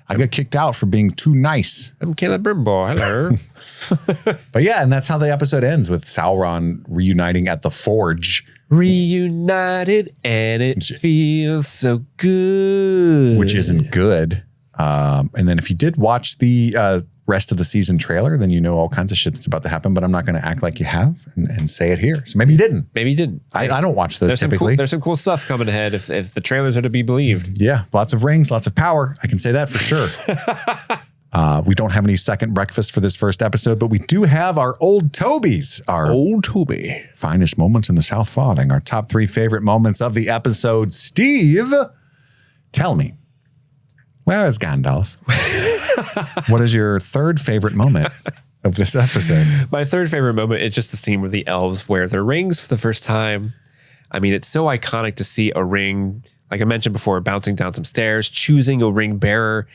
I got kicked out for being too nice. I'm Celebrimbor. Hello. But yeah, and that's how the episode ends with Sauron reuniting at the forge. Reunited and it feels so good. Which isn't good. And then if you did watch the rest of the season trailer, then you know all kinds of shit that's about to happen, but I'm not going to act like you have and say it here. So maybe you didn't. Maybe you didn't. I don't watch those typically. There's some cool stuff coming ahead if the trailers are to be believed. Yeah. Lots of rings, lots of power. I can say that for sure. We don't have any second breakfast for this first episode, but we do have our old Tobeys. Our old Toby. Finest moments in the South Farthing. Our top 3 favorite moments of the episode. Steve, tell me, where is Gandalf? What is your third favorite moment of this episode? My third favorite moment is just the scene where the elves wear their rings for the first time. I mean, it's so iconic to see a ring, like I mentioned before, bouncing down some stairs, choosing a ring bearer,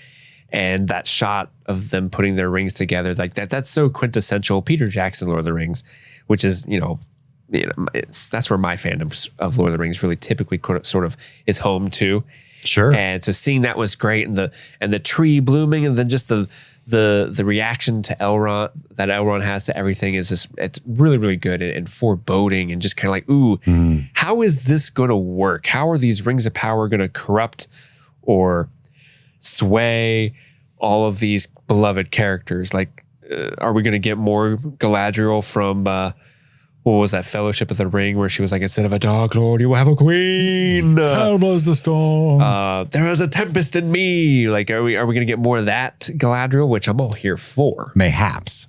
and that shot of them putting their rings together like that. That's so quintessential Peter Jackson Lord of the Rings, which is, that's where my fandom of Lord of the Rings really typically sort of is home to. Sure. And so seeing that was great, and the tree blooming, and then just the reaction to Elrond that Elrond has to everything is just, it's really, really good and foreboding and just kind of like, ooh, how is this going to work? How are these rings of power going to corrupt or sway all of these beloved characters? Like, are we going to get more Galadriel from what was that, Fellowship of the Ring, where she was like, instead of a Dark Lord, you will have a queen. Terrible is the storm. There is a tempest in me. Like, are we going to get more of that Galadriel, which I'm all here for? Mayhaps.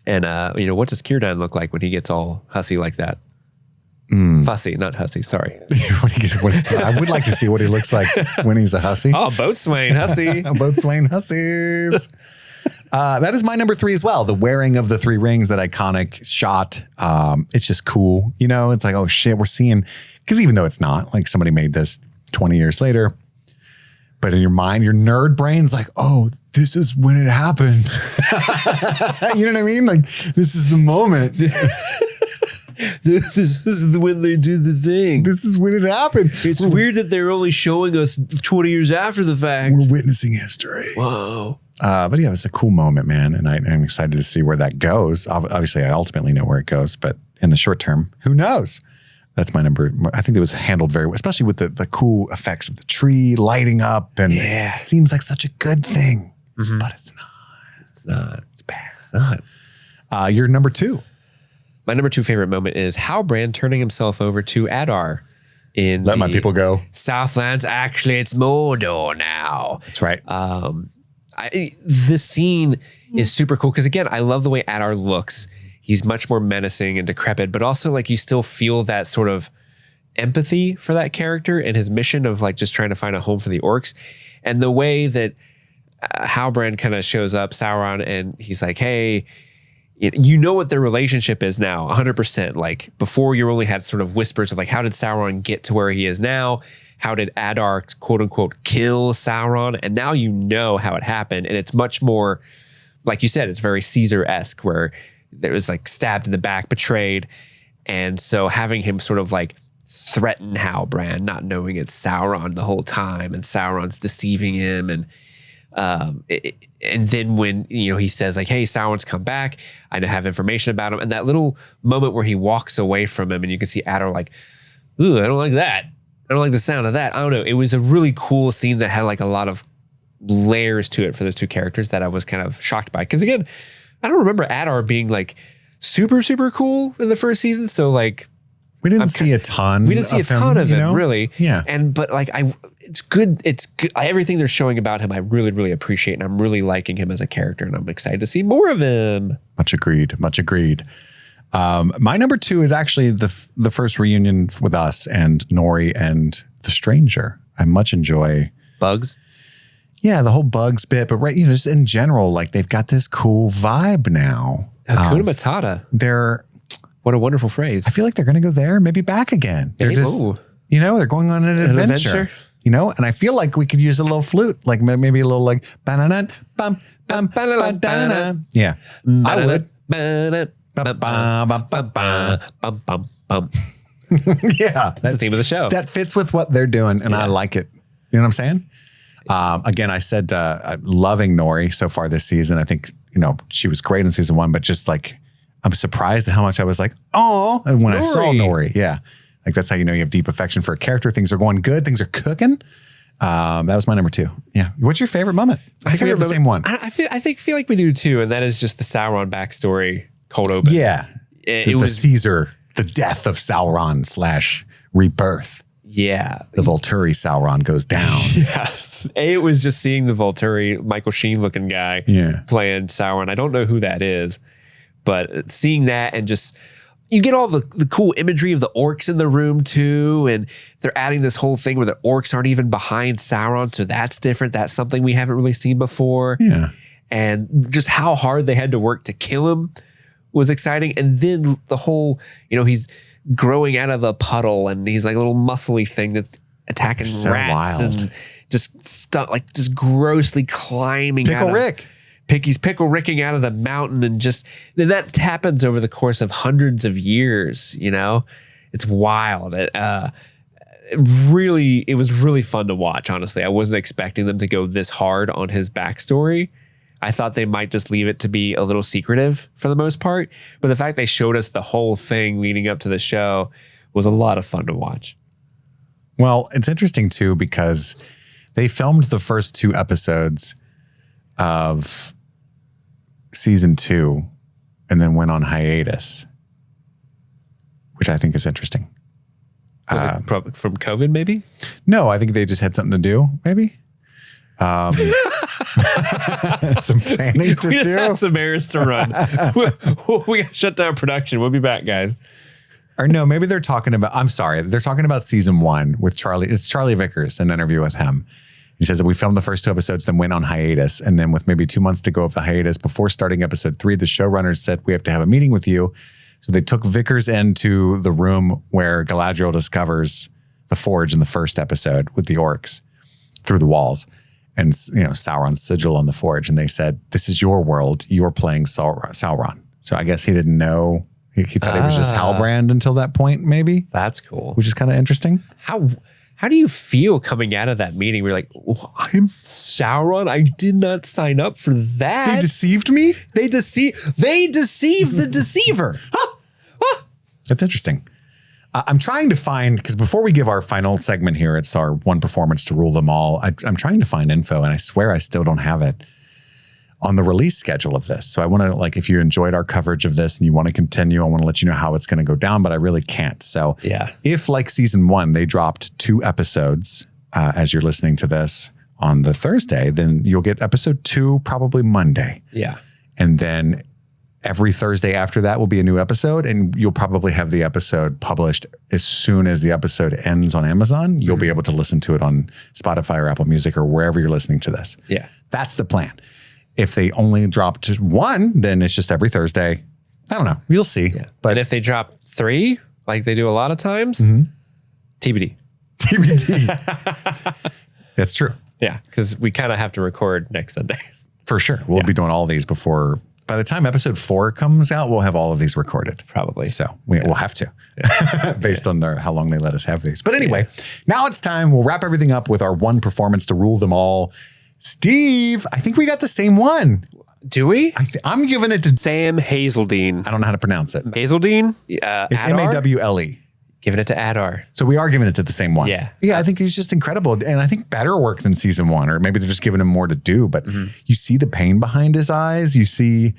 And what does Círdan look like when he gets all hussy like that? Fussy, not hussy. Sorry. I would like to see what he looks like when he's a hussy. Oh, boatswain hussy. Boatswain hussies. That is my number 3 as well. The wearing of the 3 rings, that iconic shot. It's just cool. It's like, oh shit, we're seeing, because even though it's not like somebody made this 20 years later, but in your mind, your nerd brain's like, oh, this is when it happened. You know what I mean? Like, this is the moment. This is when they do the thing. This is when it happened. It's weird that they're only showing us 20 years after the fact. We're witnessing history. Whoa. But yeah, it's a cool moment, man. And I'm excited to see where that goes. Obviously, I ultimately know where it goes, but in the short term, who knows? That's my number. I think it was handled very well, especially with the cool effects of the tree lighting up. And it seems like such a good thing, but it's not. It's not. It's bad. It's not. Your number 2. My number 2 favorite moment is Halbrand turning himself over to Adar in Let my people go. Southlands. Actually, it's Mordor now. That's right. This scene is super cool because, again, I love the way Adar looks. He's much more menacing and decrepit, but also like you still feel that sort of empathy for that character and his mission of like just trying to find a home for the orcs. And the way that Halbrand kind of shows up, Sauron, and he's like, hey, you know what their relationship is now, 100%. Like before, you only had sort of whispers of like, how did Sauron get to where he is now? How did Adar, quote unquote, kill Sauron? And now you know how it happened. And it's much more, like you said, it's very Caesar-esque, where there was like stabbed in the back, betrayed. And so having him sort of like threaten Halbrand, not knowing it's Sauron the whole time, and Sauron's deceiving him, and then when he says like, hey, Sauron's come back, I have information about him, and that little moment where he walks away from him and you can see Adar like, ooh, I don't like that, I don't like the sound of that. I don't know, it was a really cool scene that had like a lot of layers to it for those two characters that I was kind of shocked by, because again, I don't remember Adar being like super cool in the first season, so like we didn't see a ton of him, really. Yeah. But like it's good. It's good. Everything they're showing about him, I really appreciate, and I'm really liking him as a character, and I'm excited to see more of him. Much agreed. My number 2 is actually the first reunion with us and Nori and the Stranger. I much enjoy Bugs. Yeah, the whole Bugs bit, but just in general, like they've got this cool vibe now. Hakuna Matata. What a wonderful phrase. I feel like they're going to go there, maybe back again. They're just, they're going on an adventure. And I feel like we could use a little flute, like maybe a little like, bum, bum, ba-da-da. Yeah, I would. Yeah. That's the theme of the show. That fits with what they're doing, and I like it. You know what I'm saying? Again, I said loving Nori so far this season. I think, she was great in season 1, but just like, I'm surprised at how much I was like, oh, and when I saw Nori, yeah. Like that's how you have deep affection for a character. Things are going good. Things are cooking. That was my number 2. Yeah. What's your favorite moment? I think we have the same one. I feel like we do too. And that is just the Sauron backstory cold open. Yeah. It was Caesar, the death of Sauron / rebirth. Yeah. The Volturi Sauron goes down. Yes. It was just seeing the Volturi, Michael Sheen looking guy playing Sauron. I don't know who that is, but seeing that, and just, you get all the cool imagery of the orcs in the room too. And they're adding this whole thing where the orcs aren't even behind Sauron. So that's different. That's something we haven't really seen before. Yeah. And just how hard they had to work to kill him was exciting. And then the whole, he's growing out of a puddle, and he's like a little muscly thing that's attacking rats and just stuff, like just grossly climbing Pickle Rick. He's pickle ricking out of the mountain, and just then that happens over the course of hundreds of years. It's wild. It was really fun to watch. Honestly, I wasn't expecting them to go this hard on his backstory. I thought they might just leave it to be a little secretive for the most part, but the fact they showed us the whole thing leading up to the show was a lot of fun to watch. Well, it's interesting too, because they filmed the first 2 episodes of season 2 and then went on hiatus, which I think is interesting. Was it from COVID maybe? No, I think they just had something to do, maybe. Some planning to we do. Just had some errands to run. We got shut down production. We'll be back, guys. Or no, maybe they're talking about, I'm sorry, they're talking about season 1 with Charlie. It's Charlie Vickers, an interview with him. He says that we filmed the first 2 episodes, then went on hiatus. And then with maybe 2 months to go of the hiatus before starting episode 3, the showrunners said, we have to have a meeting with you. So they took Vickers into the room where Galadriel discovers the forge in the first episode with the orcs through the walls. And, Sauron's sigil on the forge. And they said, this is your world. You're playing Sauron. So I guess he didn't know. He thought he was just Halbrand until that point, maybe. That's cool. Which is kind of interesting. How do you feel coming out of that meeting? We're like, oh, I'm Sauron. I did not sign up for that. They deceived me? They deceived the deceiver. That's interesting. I'm trying to find, because before we give our final segment here, it's our one performance to rule them all. I'm trying to find info, and I swear I still don't have it on the release schedule of this. So I want to, if you enjoyed our coverage of this and you want to continue, I want to let you know how it's going to go down, but I really can't. So if like season 1, they dropped 2 episodes as you're listening to this on the Thursday, then you'll get episode 2 probably Monday. Yeah. And then every Thursday after that will be a new episode, and you'll probably have the episode published as soon as the episode ends on Amazon. You'll be able to listen to it on Spotify or Apple Music or wherever you're listening to this. Yeah. That's the plan. If they only dropped one, then it's just every Thursday. I don't know. You'll see. Yeah. But if they drop 3, like they do a lot of times, TBD. TBD. That's true. Yeah. Because we kind of have to record next Sunday. For sure. We'll be doing all these before. By the time episode 4 comes out, we'll have all of these recorded. Probably. So we'll have to based on how long they let us have these. But anyway, now it's time. We'll wrap everything up with our one performance to rule them all. Steve, I think we got the same one. Do we? I'm giving it to Sam Hazeldine. I don't know how to pronounce it. Hazeldine? It's Adar? Mawle. Giving it to Adar. So we are giving it to the same one. Yeah. Yeah, I think he's just incredible. And I think better work than season 1, or maybe they're just giving him more to do. But you see the pain behind his eyes. You see,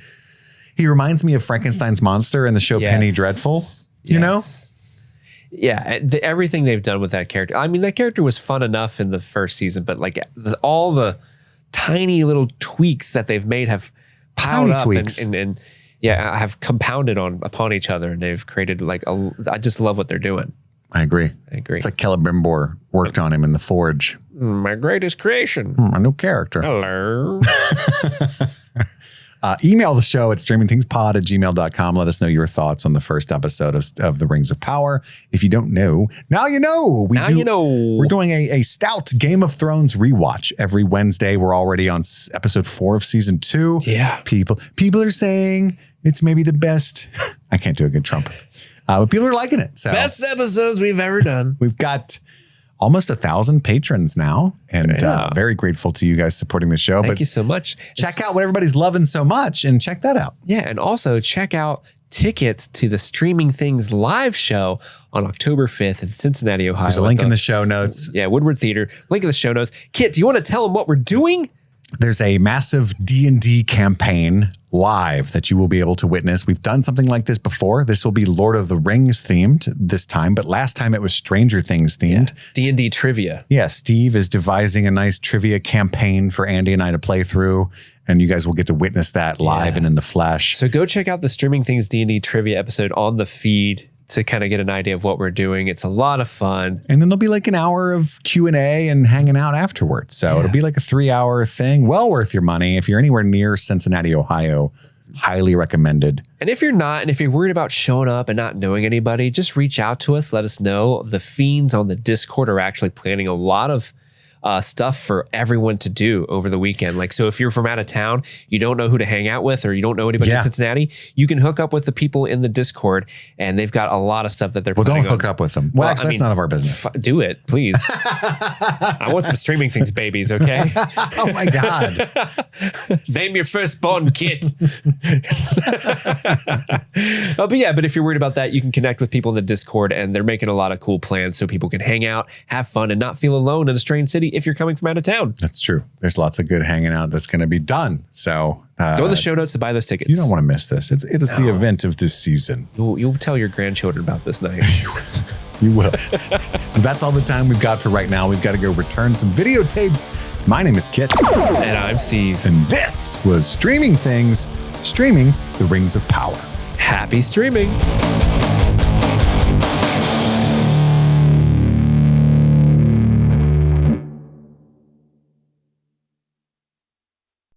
he reminds me of Frankenstein's monster in the show Penny Dreadful, you know? Yeah. Everything they've done with that character. I mean, that character was fun enough in the first season, but like all the tiny little tweaks that they've made have piled up and have compounded upon each other, and they've created I just love what they're doing. I agree. It's like Celebrimbor worked on him in the Forge. My greatest creation. My new character. Hello. Email the show at streamingthingspod@gmail.com. Let us know your thoughts on the first episode of The Rings of Power. If you don't know, now you know. We're doing a stout Game of Thrones rewatch every Wednesday. We're already on episode 4 of season 2. Yeah. People are saying it's maybe the best. I can't do a good Trump. But people are liking it. So best episodes we've ever done. We've got almost 1,000 patrons now, and very grateful to you guys supporting the show. Thank you so much. Check out what everybody's loving so much, and check that out. Yeah, and also check out tickets to the Streaming Things live show on October 5th in Cincinnati, Ohio. There's a link in the show notes. Yeah, Woodward Theater. Link in the show notes. Kit, do you want to tell them what we're doing? There's a massive D&D campaign live that you will be able to witness. We've done something like this before. This will be Lord of the Rings themed this time, but last time it was Stranger Things themed. D&D trivia. Yeah, Steve is devising a nice trivia campaign for Andy and I to play through, and you guys will get to witness that live and in the flesh. So go check out the Streaming Things D&D trivia episode on the feed to kind of get an idea of what we're doing. It's a lot of fun. And then there'll be like an hour of Q&A and hanging out afterwards. So it'll be like a 3-hour thing. Well worth your money. If you're anywhere near Cincinnati, Ohio, highly recommended. And if you're not, and if you're worried about showing up and not knowing anybody, just reach out to us. Let us know. The fiends on the Discord are actually planning a lot of stuff for everyone to do over the weekend. Like, so if you're from out of town, you don't know who to hang out with, or you don't know anybody in Cincinnati, you can hook up with the people in the Discord, and they've got a lot of stuff that they're planning on. Don't hook up with them. Well, actually, that's none of our business. Do it, please. I want some Streaming Things babies, okay? Oh my God. Name your firstborn, Kit. But if you're worried about that, you can connect with people in the Discord, and they're making a lot of cool plans so people can hang out, have fun, and not feel alone in a strange city if you're coming from out of town. That's true. There's lots of good hanging out that's going to be done. So go to the show notes to buy those tickets. You don't want to miss this. It is the event of this season. You'll tell your grandchildren about this night. You will. That's all the time we've got for right now. We've got to go return some videotapes. My name is Kit. And I'm Steve. And this was Streaming Things, streaming The Rings of Power. Happy streaming.